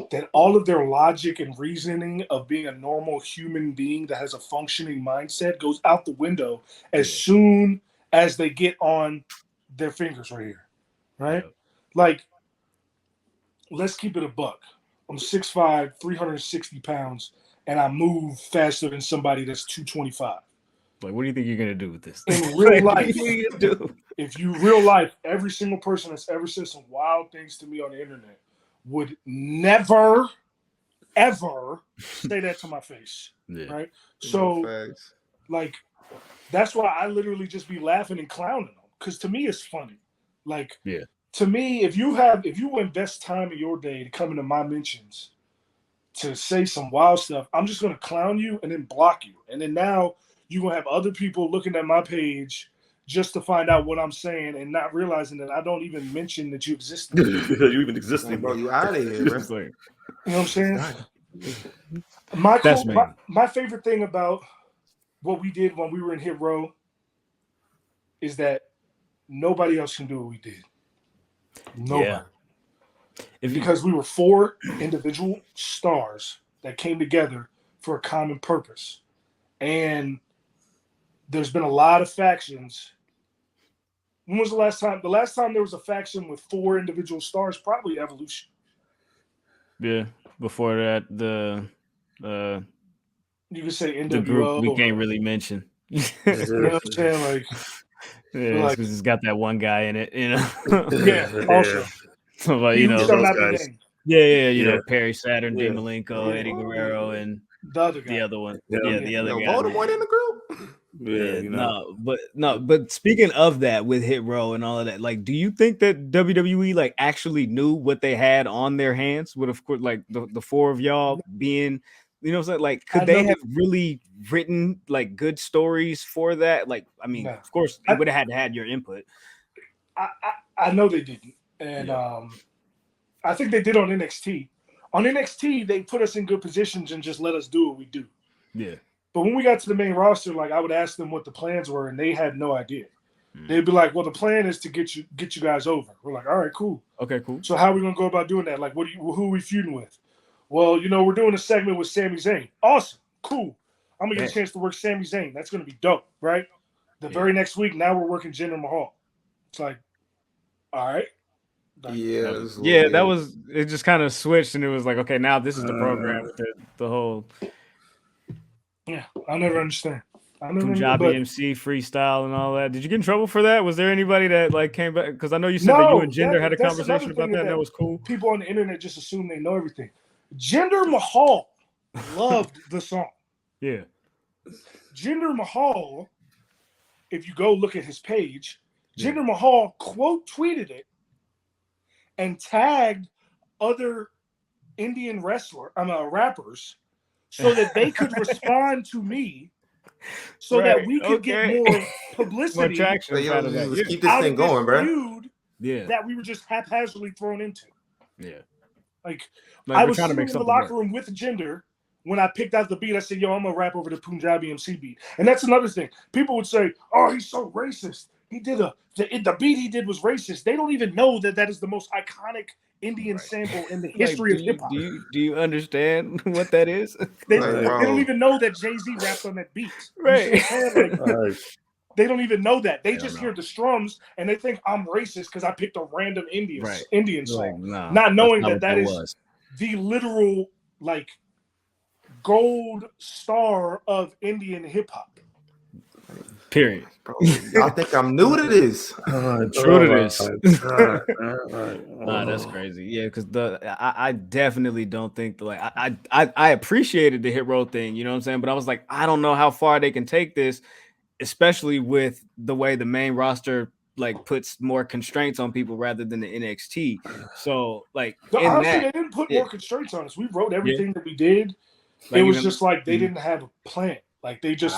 that all of their logic and reasoning of being a normal human being that has a functioning mindset goes out the window as soon as they get on their fingers right here, right? Like, let's keep it a buck. I'm 6'5", 360 pounds, and I move faster than somebody that's 225. Like, what do you think you're going to do with this? In real life, if you real life, every single person that's ever said some wild things to me on the internet would never, ever say that to my face, right? So, like, that's why I literally just be laughing and clowning them because to me it's funny. Like, to me, if you invest time in your day to come into my mentions to say some wild stuff, I'm just gonna clown you and then block you, and then now you're gonna have other people looking at my page just to find out what I'm saying and not realizing that I don't even mention that you exist. You even exist, bro. You out of here, bro. You know what I'm saying? My favorite thing about what we did when we were in Hit Row is that nobody else can do what we did. Nobody. Because we were 4 individual stars that came together for a common purpose. And there's been a lot of factions. When was the last time? The last time there was a faction with 4 individual stars, probably Evolution. Yeah. Before that, you could say NWO. The group we can't really mention. You know what I'm saying? Like, because it's got that one guy in it, you know. Also. So, but, you know, those guys. You know, Perry Saturn, Dean Malenko, Eddie Guerrero, and the other guy. The other one. The other guy. Voldemort in the group. You know. But speaking of that with Hit Row and all of that, like, do you think that WWE like actually knew what they had on their hands with, of course, like the 4 of y'all being, you know what I'm saying? Like, could they have really written like good stories for that? Like, I mean, of course, they would have had your input. I know they didn't. And I think they did on NXT. On NXT, they put us in good positions and just let us do what we do. Yeah. But when we got to the main roster, like I would ask them what the plans were, and they had no idea. They'd be like, "Well, the plan is to get you guys over." We're like, "All right, cool. Okay, cool. So how are we gonna go about doing that? Like, who are we feuding with?" Well, you know, we're doing a segment with Sami Zayn. Awesome, cool. I'm gonna get a chance to work Sami Zayn. That's gonna be dope, right? The very next week, now we're working Jinder Mahal. It's like, all right. Like, that was it. Just kind of switched, and it was like, okay, now this is the program. The whole. Yeah, I'll never understand. Punjabi MC freestyle and all that. Did you get in trouble for that? Was there anybody that like came back? Because I know you said that you and Jinder had a conversation about that. And that was cool. People on the internet just assume they know everything. Jinder Mahal loved the song. Yeah. Jinder Mahal, if you go look at his page, Jinder Mahal quote tweeted it and tagged other Indian rappers so that they could respond to me so that we could get more publicity. More traction. Let's keep this thing going, bro. That we were just haphazardly thrown into. Yeah. Like I was sitting in the locker room with Jinder. When I picked out the beat, I said, yo, I'm going to rap over the Punjabi MC beat. And that's another thing. People would say, oh, he's so racist. He did the beat he did was racist. They don't even know that is the most iconic Indian sample in the history of hip-hop. Do you understand what that is? They don't even know that Jay-Z rapped on that beat. Right. They don't even know that. They just hear the strums and they think I'm racist because I picked a random Indian song. Not knowing that is the literal, like, gold star of Indian hip hop. Period. Bro, I think I'm new to this. True to this. Nah, that's crazy. Yeah, because I definitely don't think I appreciated the Hit Row thing, you know what I'm saying? But I was like, I don't know how far they can take this, especially with the way the main roster like puts more constraints on people rather than the NXT. So like honestly, they didn't put more constraints on us. We wrote everything that we did. Like it was just like they didn't have a plan. Like they just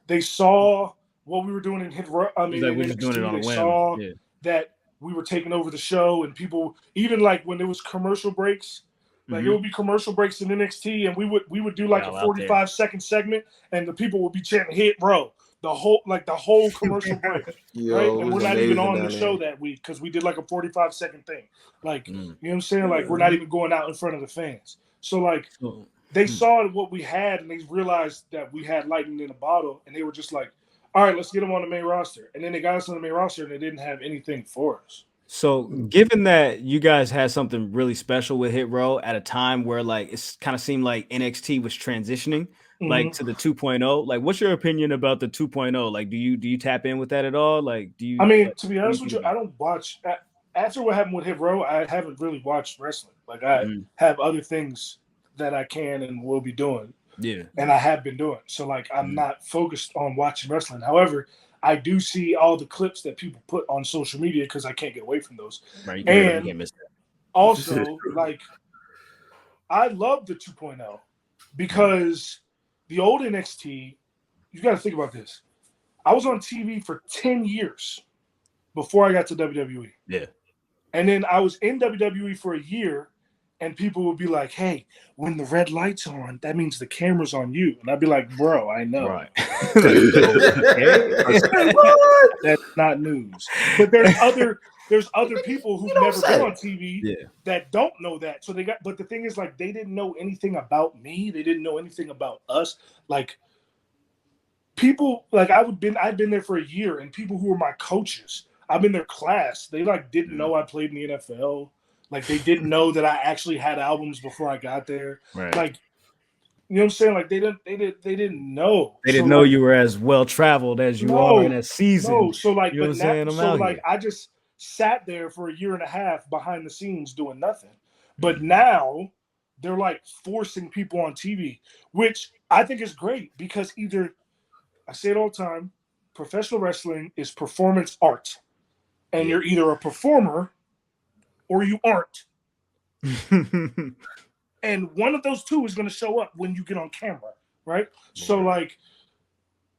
they saw what we were doing in Hit Row. I mean, we're just doing it on a whim. Saw that we were taking over the show, and people even like when there was commercial breaks, like it would be commercial breaks in NXT, and we would do like a 45-second segment, and the people would be chanting Hit Row the whole commercial break, right? And we're not even on the show that week because we did like a 45-second thing. Like you know what I'm saying? Like we're not even going out in front of the fans. So like. They saw what we had, and they realized that we had lightning in a bottle, and they were just like, all right, let's get them on the main roster. And then they got us on the main roster, and they didn't have anything for us. So given that you guys had something really special with Hit Row at a time where, like, it kind of seemed like NXT was transitioning, like, to the 2.0, like, what's your opinion about the 2.0? Like, do you tap in with that at all? Like, do you? I mean, to be honest with you, I don't watch. After what happened with Hit Row, I haven't really watched wrestling. Like, I have other things that I can and will be doing. Yeah. And I have been doing. So like I'm not focused on watching wrestling. However, I do see all the clips that people put on social media because I can't get away from those. Right. And can't miss that. Also, like I love the 2.0 because the old NXT, you got to think about this. I was on TV for 10 years before I got to WWE. Yeah. And then I was in WWE for a year. And people would be like, hey, when the red light's on, that means the camera's on you. And I'd be like, bro, I know. Right. That's not news. But there's other people who've never been on TV that don't know that. So but the thing is, like, they didn't know anything about me. They didn't know anything about us. Like, people, like, I'd been there for a year, and people who were my coaches, I'm in their class. They, like, didn't know I played in the NFL. Like, they didn't know that I actually had albums before I got there. Right. Like, you know what I'm saying? Like, they didn't know. They didn't know you were as well traveled as you are in a season. No, so like, you know what I'm saying? I just sat there for a year and a half behind the scenes doing nothing. But now they're like forcing people on TV, which I think is great because I say it all the time, professional wrestling is performance art. And you're either a performer or you aren't. And one of those two is going to show up when you get on camera, right? Yeah. So, like,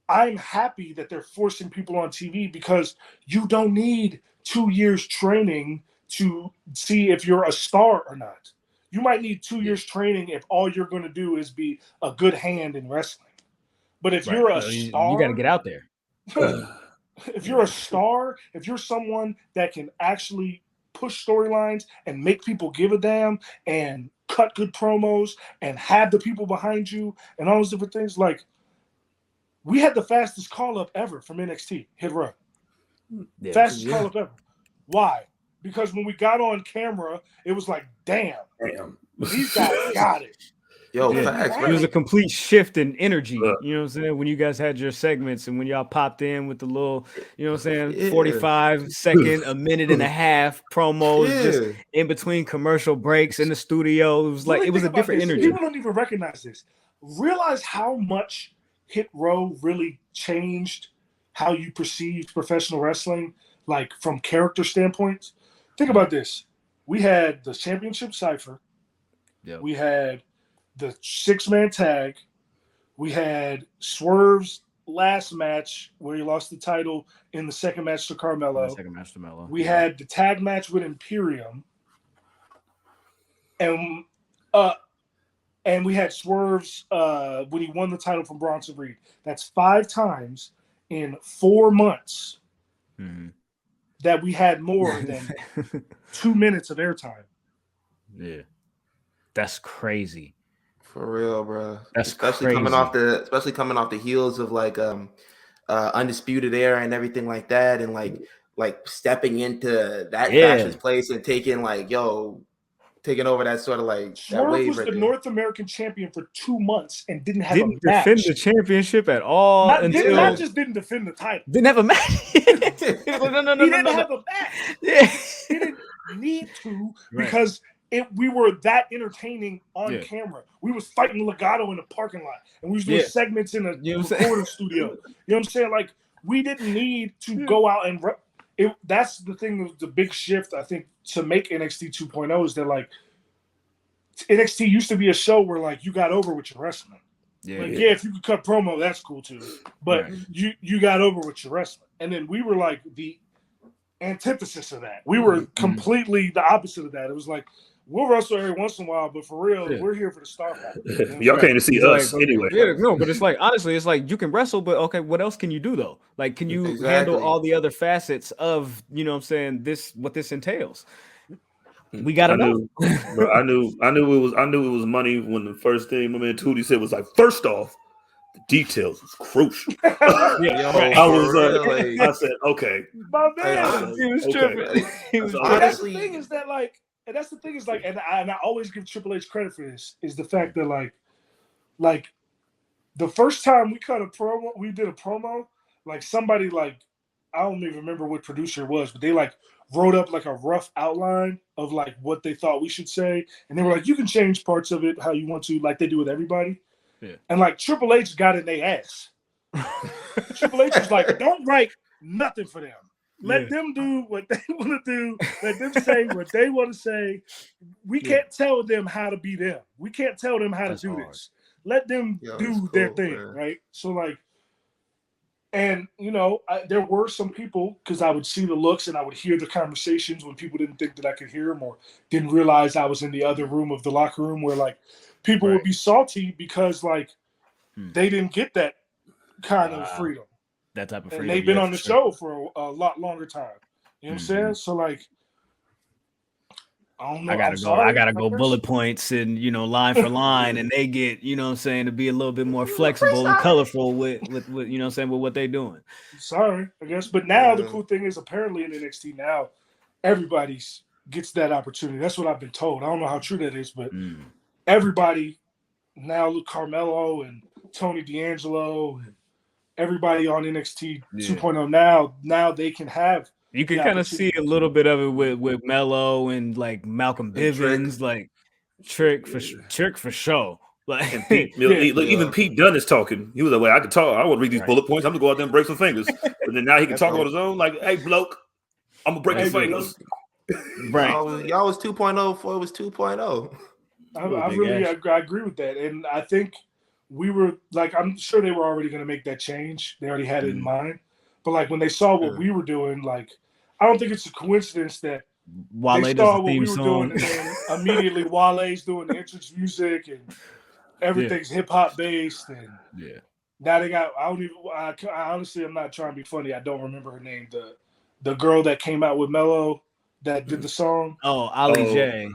I'm happy that they're forcing people on TV because you don't need 2 years training to see if you're a star or not. You might need 2 years training if all you're going to do is be a good hand in wrestling. But if you're a star... You got to get out there. If you're a star, if you're someone that can actually push storylines and make people give a damn and cut good promos and have the people behind you and all those different things. Like, we had the fastest call-up ever from NXT, Hit Row. Fastest call-up ever. Why? Because when we got on camera, it was like, damn. These guys got it. Yo, Yeah. facts, It was a complete shift in energy. Yeah. You know what I'm saying? When you guys had your segments and when y'all popped in with the little, you know what I'm saying, Yeah. 45-second, a minute and a half promos just Yeah. in between commercial breaks in the studio. It was like Really it was a think about different this. energy. People don't even recognize this. Realize how much Hit Row really changed how you perceived professional wrestling, like from character standpoints. Think about this. We had the championship cipher. Yep. We had the 6-man tag. We had Swerve's last match where he lost the title in the second match to Carmelo. Second match to Melo. We had the tag match with Imperium. And we had Swerve's when he won the title from Bronson Reed. That's 5 times in 4 months that we had more than 2 minutes of airtime. Yeah. That's crazy. For real, bro. That's especially crazy. coming off the heels of like Undisputed Era and everything like that, and like stepping into that fashion's place and taking over that sort of like Swerve that wave was right the there. North American champion for 2 months and didn't have Didn't a match. defend the championship at all Not until just didn't defend the title. didn't have a match. He didn't have a match. Yeah. He didn't need to because we were that entertaining on camera. We was fighting Legato in the parking lot, and we was doing segments in a recording studio. You know what I'm saying? Like, we didn't need to go out and that's the thing, the big shift, I think, to make NXT 2.0 is that, like, NXT used to be a show where, like, you got over with your wrestling. If you could cut promo, that's cool too. But you got over with your wrestling. And then we were like the antithesis of that. We were completely the opposite of that. It was like, we'll wrestle every once in a while, but for real, we're here for the star power. Y'all came to see us anyway. Yeah, no, but it's like, honestly, it's like you can wrestle, but okay, what else can you do though? Like, can you handle all the other facets of, you know what I'm saying, what this entails? We gotta know. Bro, I knew it was money when the first thing my man Tootie said was like, first off, the details is crucial. I said, okay. My man, he was tripping. That's the thing is that, like, and I always give Triple H credit for this, is the fact that like the first time we did a promo, like somebody, like, I don't even remember what producer it was, but they like wrote up like a rough outline of like what they thought we should say, and they were like, you can change parts of it how you want to, like they do with everybody. And like Triple H got in their ass. Triple H was like, don't write nothing for them. Let them do what they want to do. Let them say what they want to say. We can't tell them how to be them. We can't tell them how to do this. Let them do their thing, right? So, like, and, you know, there were some people, because I would see the looks and I would hear the conversations when people didn't think that I could hear them or didn't realize I was in the other room of the locker room, where, like, people would be salty because, like, they didn't get that kind of freedom. That type of freedom. And they've been on the show for a lot longer time. You know what I'm saying? So, like, I don't know. I gotta go bullet points and, you know, line for line, and they get, you know what I'm saying, to be a little bit more flexible and colorful with you know what I'm saying, with what they're doing. Sorry, I guess. But now the cool thing is, apparently in NXT now, everybody gets that opportunity. That's what I've been told. I don't know how true that is, but everybody now, Carmelo and Tony D'Angelo and everybody on NXT 2.0 now they can have. You can kind of see a little bit of it with Melo and like Malcolm Bivens, like Trick for show. Like, and Pete, even Pete Dunne is talking. He was like, "Well, I can talk. I want to read these bullet points. I'm gonna go out there and break some fingers." But then now he can talk on his own. Like, "Hey, bloke, I'm gonna break your fingers." Right? Y'all was 2.0 before it was 2.0. I agree with that, and I think we were like, I'm sure they were already going to make that change. They already had it in mind, but like when they saw what we were doing, like, I don't think it's a coincidence that Wale they saw what we were doing, and then immediately Wale's doing the entrance music and everything's hip hop based, and now they got. I honestly, I'm not trying to be funny. I don't remember her name. The girl that came out with Melo that did the song. Oh, Ali J.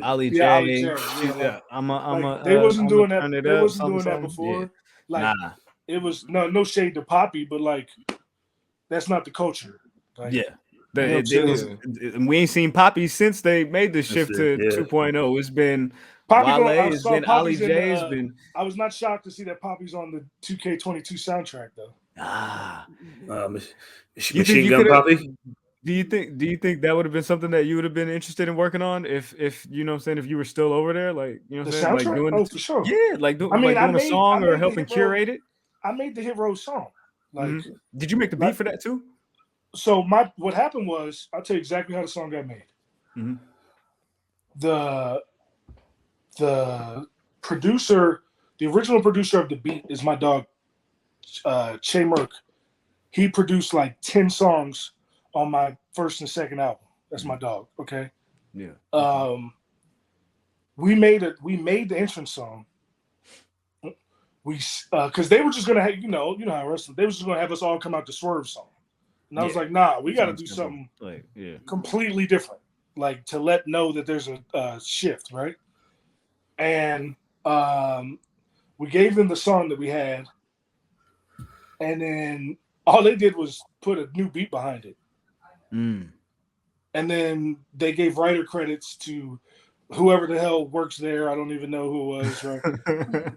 Ali J. Yeah. They wasn't doing that. They wasn't doing that before. Yeah. Like, it was no shade to Poppy, but like, that's not the culture. Like, we ain't seen Poppy since they made the shift to 2.0. It's been Wale has been, Ali J has been. I was not shocked to see that Poppy's on the 2K22 soundtrack though. Machine Gun Poppy. Do you think that would have been something that you would have been interested in working on if you know what I'm saying, if you were still over there, like, you know what I'm saying, like doing for sure. Yeah, like doing a song or helping curate it. I made the Hit Row song. Like, did you make the beat for that too? So what happened was, I'll tell you exactly how the song got made. Mm-hmm. The producer, the original producer of the beat is my dog, Che Merck. He produced like 10 songs on my first and second album. That's my dog. Okay. Yeah. We made the entrance song. Because they were just gonna have, you know how wrestling. They were just gonna have us all come out to Swerve song, and I was like, nah, we got to do something completely different, like to let know that there's a shift, right? And we gave them the song that we had, and then all they did was put a new beat behind it. And then they gave writer credits to whoever the hell works there. I don't even know who it was, right?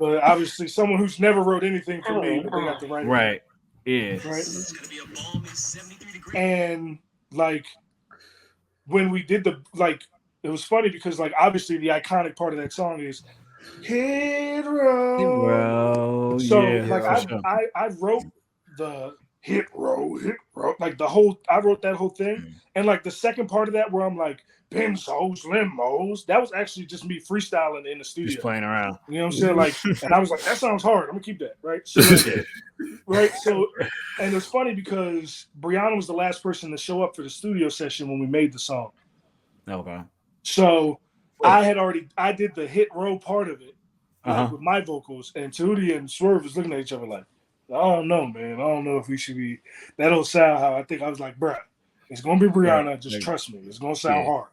But obviously someone who's never wrote anything for me, but they got the writer. Right. Yeah. Right. And like when we did it was funny because like obviously the iconic part of that song is Hit Row. So I wrote the Hit Row, like I wrote that whole thing. And like the second part of that where I'm like, Benzos, limos, that was actually just me freestyling in the studio. Just playing around. You know what I'm saying? Like, and I was like, that sounds hard. I'm gonna keep that, right? So, right. So, and it's funny because Brianna was the last person to show up for the studio session when we made the song. Okay. So I did the Hit Row part of it with my vocals, and Tahuti and Swerve was looking at each other like, I don't know, man. I don't know if we should be. That don't sound how I think. I was like, bruh, it's gonna be Brianna. Just trust me. It's gonna sound hard.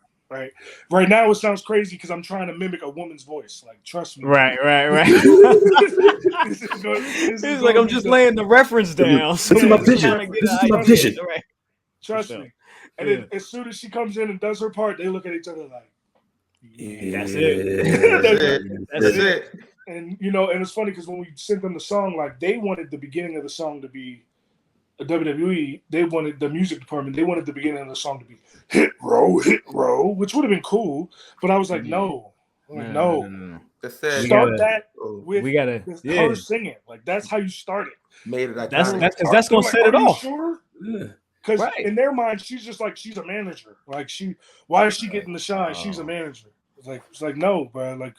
Right now, it sounds crazy because I'm trying to mimic a woman's voice. Like, trust me. Right. He's like, I'm just laying the reference down. This is my vision. This is my vision. Right. Trust me. And then as soon as she comes in and does her part, they look at each other like, that's it. That's it. And and it's funny because when we sent them the song, like they wanted the beginning of the song to be a WWE. They wanted the music department. They wanted the beginning of the song to be Hit Row, which would have been cool. But I was like, no. No. Start that with her singing. Like that's how you start it. Made it like that's gonna set it off. Sure. Because in their mind, she's just like she's a manager. Like why is she getting the shine? She's a manager. It's like no, bro. Like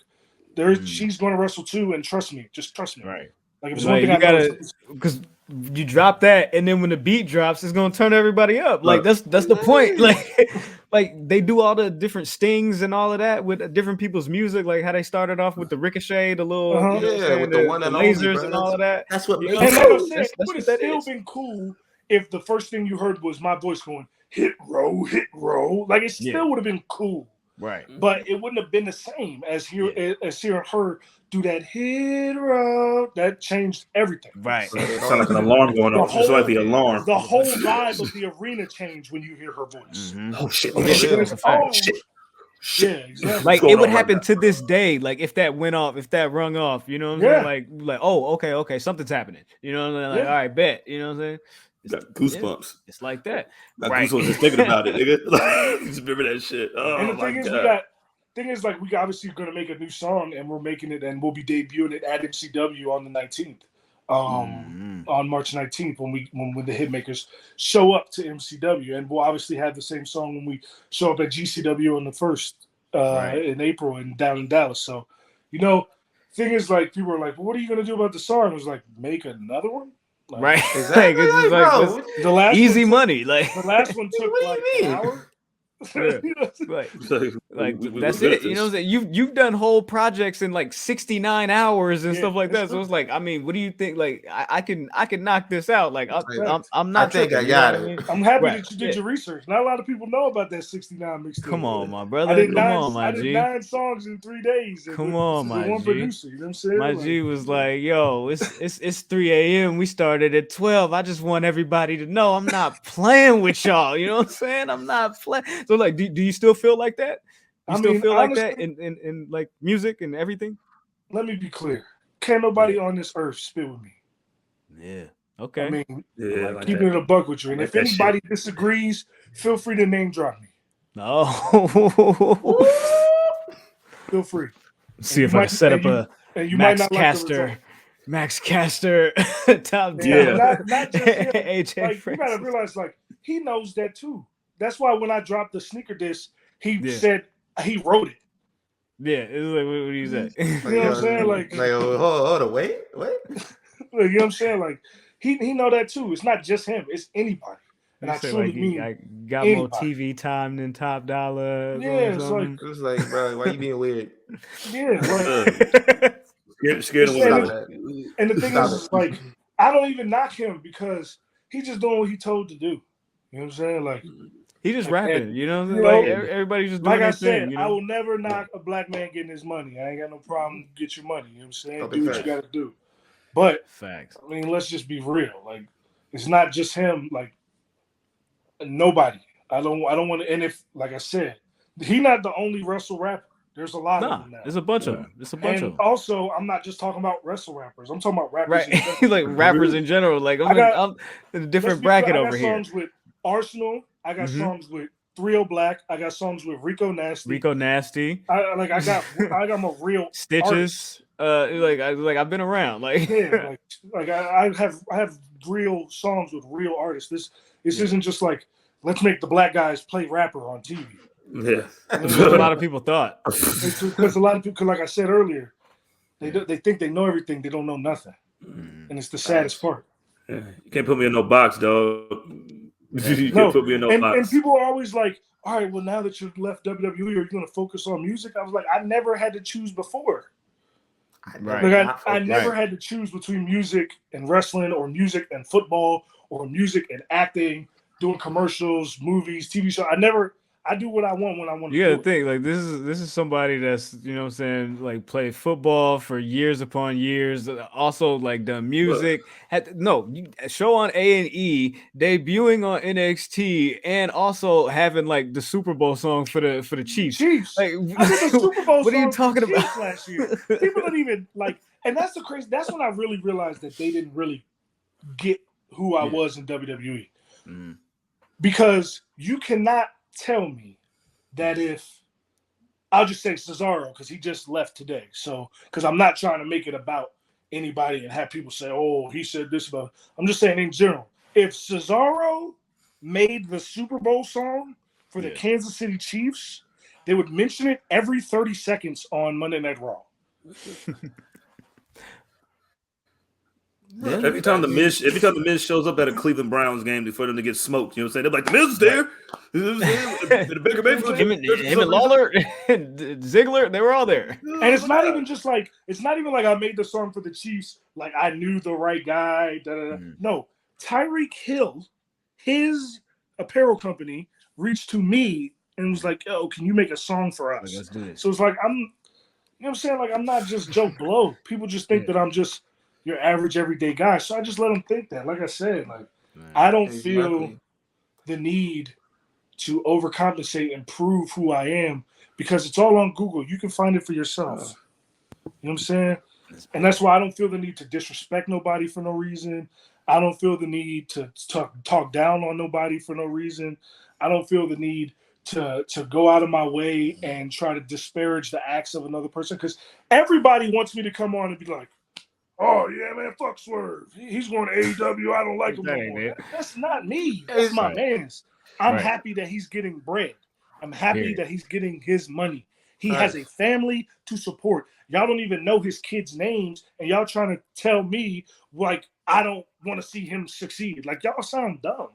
she's going to wrestle too, and trust me, just trust me. Right. Like if one thing I gotta, because you drop that, and then when the beat drops, it's gonna turn everybody up. Like that's the point. Like they do all the different stings and all of that with different people's music, like how they started off with the ricochet, the little with the one and lasers only, and all of that. That's what. And like I said, it would have still been cool if the first thing you heard was my voice going Hit Row. Like it still would have been cool. Right. But it wouldn't have been the same as hearing her do that Hit Row. That changed everything. Right. It sounds like an alarm going off. Just like the alarm. The whole vibe of the arena changed when you hear her voice. Mm-hmm. Oh shit. Yeah, exactly. Like it would happen to this day. Like if that went off, if that rung off, you know what I'm saying? Like, oh, okay, something's happening. You know what I'm saying? Like, all right, bet. You know what I'm saying? Got goosebumps. It's like that. Got goosebumps just thinking about it, nigga. Like, just remember that shit. Oh, and the my thing God. is, like, we obviously going to make a new song, and we're making it, and we'll be debuting it at MCW on the 19th, on March 19th, when the Hitmakers show up to MCW, and we'll obviously have the same song when we show up at GCW on the 1st in April down in Dallas. So, thing is, like, people are like, well, what are you going to do about the song? I was like, make another one. Like, right, exactly. Like, the last easy money. Like the last one took like an hour. Like that's it. You know what I'm saying? You've done whole projects in like 69 hours and stuff like that. So it's like, I mean, what do you think? Like, I can knock this out. Like, I'm not. I think I got it. I mean? I'm happy that you did your research. Not a lot of people know about that 69 mixtape. Come on, my brother. I did my G. G. 9 songs in 3 days. Come on, my one G. Producer, you know what I'm saying? My G was like, yo, it's 3 a.m. We started at 12. I just want everybody to know I'm not playing with y'all. You know what I'm saying? I'm not playing. So like, do you still feel like that? You still feel like that in like music and everything? Let me be clear. Can't nobody on this earth spit with me. Yeah. Okay. I mean, Yeah, keeping it a buck with you. And if anybody disagrees, feel free to name drop me. No. Feel free. See if I can set up a Max Caster. Max Caster top not just him. AJ like, you gotta realize, like, he knows that too. That's why when I dropped the sneaker disc, he said he wrote it. Yeah, it was like, what do you say? You know what I'm saying? Like hold on, wait. You know what I'm saying? Like, he know that too. It's not just him. It's anybody. And I truly mean, I got more TV time than Top Dollar. Yeah, it's like, bro, why you being weird? Yeah, scared of and the thing is, like, I don't even knock him because he's just doing what he told to do. You know what I'm saying? Like, he just rapping. You know, like everybody's just doing like I their said, thing. You know? I will never knock a black man getting his money. I ain't got no problem. Get your money. You know what I'm saying? Do what you got to do. But facts. I mean, let's just be real. Like, it's not just him. Like, nobody. I don't want to. And if, like I said, he's not the only wrestle rapper. There's a lot of them now. There's a bunch of them. There's a bunch of them. Also, I'm not just talking about wrestle rappers. I'm talking about rappers in general. Like rappers in general. Like I'm in a different bracket over here. I got songs with Arsenal. I got songs with 30 Black. I got songs with Rico Nasty. I got my real Stitches. artists. I've been around. Like yeah, I have real songs with real artists. This isn't just like, let's make the black guys play rapper on TV. Yeah, that's what a lot of people thought. Because a lot of people, like I said earlier, they think they know everything. They don't know nothing, and it's the saddest part. Yeah. You can't put me in no box, dog. You can't put me in no box. And people are always like, all right, well, now that you've left WWE, are you going to focus on music? I was like, I never had to choose before. I never had to choose between music and wrestling, or music and football, or music and acting, doing commercials, movies, TV shows. I do what I want when I want to. You gotta think, like, this is somebody that's, you know what I'm saying, like, played football for years upon years, also like done music, show on A&E, debuting on NXT, and also having like the Super Bowl song for the Chiefs. Like, I did the Super Bowl what are you talking about last year? People don't even like, and that's the crazy. That's when I really realized that they didn't really get who I was in WWE, because you cannot tell me that if I'll just say Cesaro, because he just left today. So, because I'm not trying to make it about anybody and have people say, oh, he said this about. I'm just saying in general. If Cesaro made the Super Bowl song for the Kansas City Chiefs, they would mention it every 30 seconds on Monday Night Raw. Yeah. Every time the Miz shows up at a Cleveland Browns game for them to get smoked, you know what I'm saying? They're like, the Miz is there. The Baker Mayfield, him and Lawler, and Ziggler, they were all there. And it's not even like I made the song for the Chiefs, like I knew the right guy. No, Tyreek Hill, his apparel company, reached to me and was like, "Yo, can you make a song for us?" Let's do this. So it's like, you know what I'm saying? Like, I'm not just Joe Blow. People just think that I'm just your average everyday guy. So I just let them think that. Like I said, like, I don't feel the need to overcompensate and prove who I am, because it's all on Google. You can find it for yourself. You know what I'm saying? And that's why I don't feel the need to disrespect nobody for no reason. I don't feel the need to talk down on nobody for no reason. I don't feel the need to go out of my way and try to disparage the acts of another person, because everybody wants me to come on and be like, oh, yeah, man, fuck Swerve. He's going to AEW. I don't like him no more. That's not me. That's my man's. I'm happy that he's getting bread. I'm happy that he's getting his money. He has a family to support. Y'all don't even know his kids' names, and y'all trying to tell me, like, I don't want to see him succeed. Like, y'all sound dumb.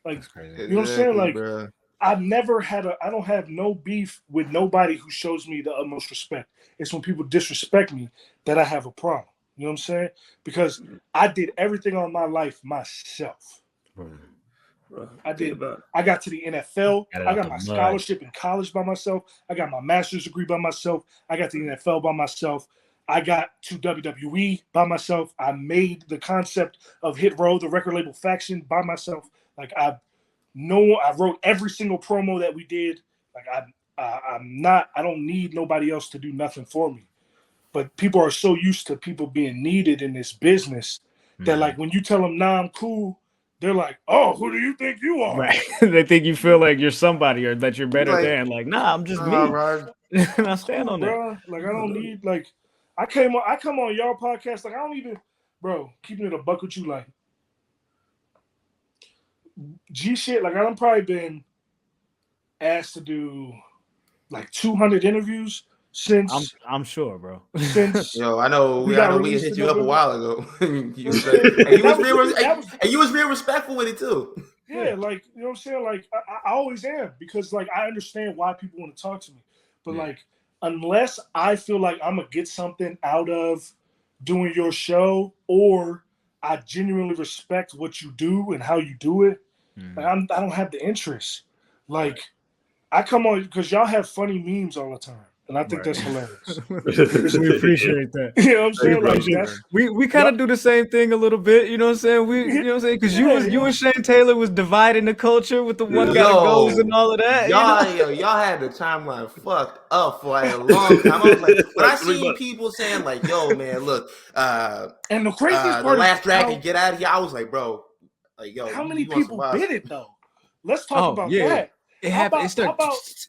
Like, you know what I'm saying? Like, bro. I don't have no beef with nobody who shows me the utmost respect. It's when people disrespect me that I have a problem. You know what I'm saying? Because I did everything on my life myself. I got to the NFL. I got my scholarship in college by myself. I got my master's degree by myself. I got to the NFL by myself. I got to WWE by myself. I made the concept of Hit Row, the record label Faction, by myself. Like, I wrote every single promo that we did. Like, I don't need nobody else to do nothing for me. But people are so used to people being needed in this business that like when you tell them, nah, I'm cool, they're like, oh, who do you think you are? Right. They think you feel like you're somebody or that you're better Like, than. Like, nah, I'm just me. Raj, And I stand Cool, on bro. Like, I don't need like I come on y'all podcast. Like, I don't even, bro, keeping it a buck with you, like G shit, like I've probably been asked to do like 200 interviews since I'm sure, bro. since yo, I know we released hit in you up a November. while ago. And you was real respectful with it too. Yeah, like, you know what I'm saying? Like, I always am, because like I understand why people want to talk to me. But like, unless I feel like I'm gonna get something out of doing your show, or I genuinely respect what you do and how you do it, like, I don't have the interest. Like, I come on because y'all have funny memes all the time, and I think that's hilarious. We appreciate that. You know what I'm saying? Like, we kind of do the same thing a little bit. You know what I'm saying? You know what I'm saying? Because you and Shane Taylor was dividing the culture with the one gotta goes and all of that. Y'all had the timeline fucked up for a long time. I was like, when I seen people saying like, "Yo, man, look," and the craziest the part last is dragon, get out of here. I was like, bro, like, yo, how many people did it though? Let's talk about that. It happened. It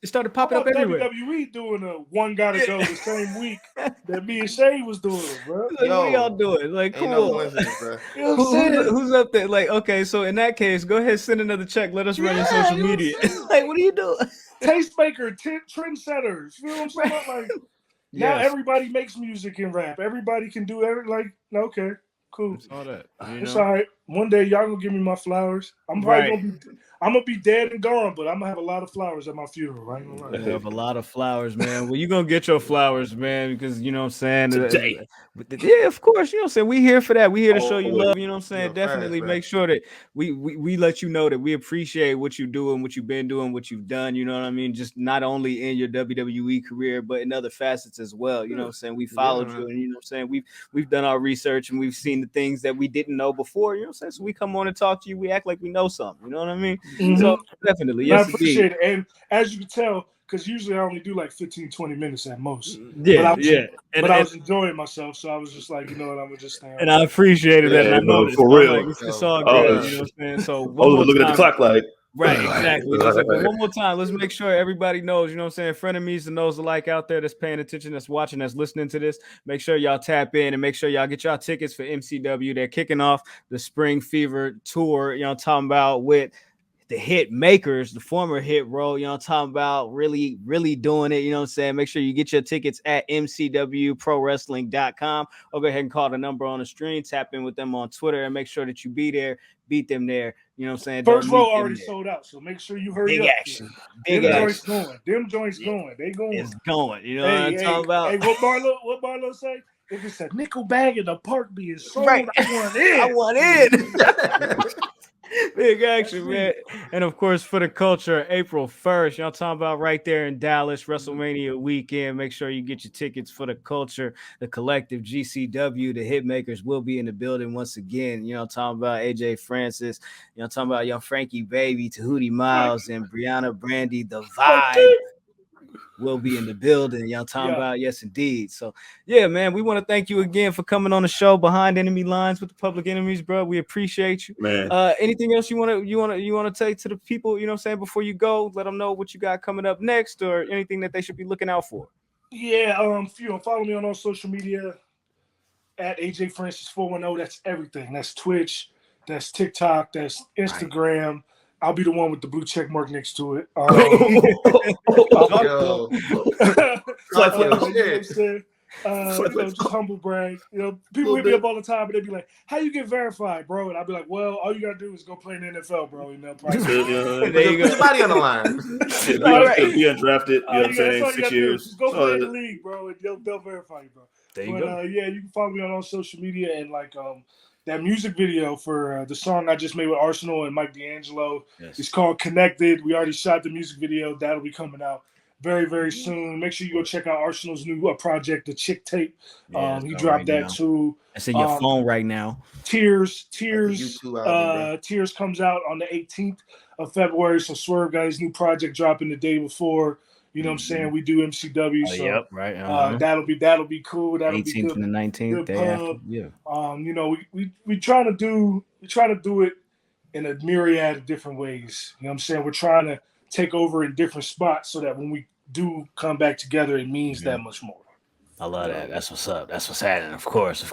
started popping up everywhere. WWE doing a one gotta go the same week that me and Shay was doing it, bro. Like, what are y'all doing? Like, cool. No coincidence, bro. You know what I'm saying? Who's up there? Like, okay, so in that case, go ahead, send another check. Let us run your social media. Like, what are you doing? Tastemaker, trendsetters. You know what I'm saying? Like, now everybody makes music and rap. Everybody can do like, okay, cool. All that. It's all right. One day y'all gonna give me my flowers. I'm gonna be dead and gone, but I'm gonna have a lot of flowers at my funeral, right? You have a lot of flowers, man. Well, you're gonna get your flowers, man, because you know what I'm saying. Yeah, of course. You know what I'm saying. We here for that. We here to show you love. You know what I'm saying. Definitely make sure that we let you know that we appreciate what you do and what you've been doing, what you've done. You know what I mean. Just not only in your WWE career, but in other facets as well. You know what I'm saying. We followed you, and you know what I'm saying. We've done our research and we've seen the things that we didn't know before. You know what I'm saying. So we come on and talk to you. We act like we know something. You know what I mean. Mm-hmm. So definitely, yes, I appreciate it. And as you can tell, because usually I only do like 15, 20 minutes at most. But I was enjoying myself, so I was just like, you know what, I'm gonna just stay on. And I appreciated that. And I noticed, for real. Like, it's all good. You know what I'm saying? So looking at the clock like. Right, exactly. But one more time, let's make sure everybody knows, you know what I'm saying? Frenemies and those alike out there that's paying attention, that's watching, that's listening to this. Make sure y'all tap in and make sure y'all get y'all tickets for MCW. They're kicking off the Spring Fever tour, you know, talking about with the hit makers, the former hit row, you know, talking about really doing it, you know what I'm saying? Make sure you get your tickets at mcwprowrestling.com or go ahead and call the number on the screen, tap in with them on Twitter, and make sure that you be there, beat them there, you know what I'm saying? First row already sold out, so make sure you hurry up. Big action. Them joints going. They going. It's going, you know what I'm talking about? Hey, what Barlow say? If it's a nickel bag in the park being sold, I want in. Big action, man. And of course, for the culture, April 1st, y'all talking about right there in Dallas, WrestleMania weekend. Make sure you get your tickets for the culture, the collective GCW. The Hitmakers will be in the building once again. You know, talking about AJ Francis, you know, talking about young Frankie Baby, Tahuti Miles, and Brianna Brandy, the Vibe. Will be in the building. Y'all talking about, yes, indeed. So, yeah, man, we want to thank you again for coming on the show Behind Enemy Lines with the Public Enemies, bro. We appreciate you, man. Anything else you want to take to the people? You know what I'm saying, before you go, let them know what you got coming up next, or anything that they should be looking out for. Yeah, you know, follow me on all social media at AJ Francis 410. That's everything. That's Twitch. That's TikTok. That's Instagram. Right. I'll be the one with the blue check mark next to it. Just humble brag. You know, people hit me up all the time, but they be like, "How you get verified, bro?" And I'll be like, "Well, all you gotta do is go play in the NFL, bro." And they'll probably there you go. Put your body on the line. Be undrafted. You know what I'm saying? 6 years. Just go play in the league, bro, and they'll verify you, bro. There you go. Yeah, you can follow me on all social media, and like that music video for the song I just made with Arsenal and Mike D'Angelo. Yes. It's called Connected. We already shot the music video. That'll be coming out very, very soon. Make sure you go check out Arsenal's new project, The Chick Tape. He dropped that too. It's in your phone right now. Tears comes out on the 18th of February. So Swerve got his new project dropping the day before. You know what I'm saying? We do MCW, so yep, right. that'll be cool. That'll be 18th good. and the 19th Good day pub. after. Yeah. You know, we try to do it in a myriad of different ways. You know what I'm saying? We're trying to take over in different spots so that when we do come back together, it means that much more. I love that. That's what's up. That's what's happening. Of course.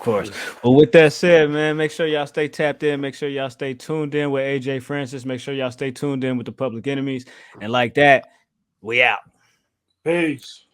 Well, with that said, man, make sure y'all stay tapped in. Make sure y'all stay tuned in with AJ Francis. Make sure y'all stay tuned in with the Public Enemies. And like that, we out. Peace.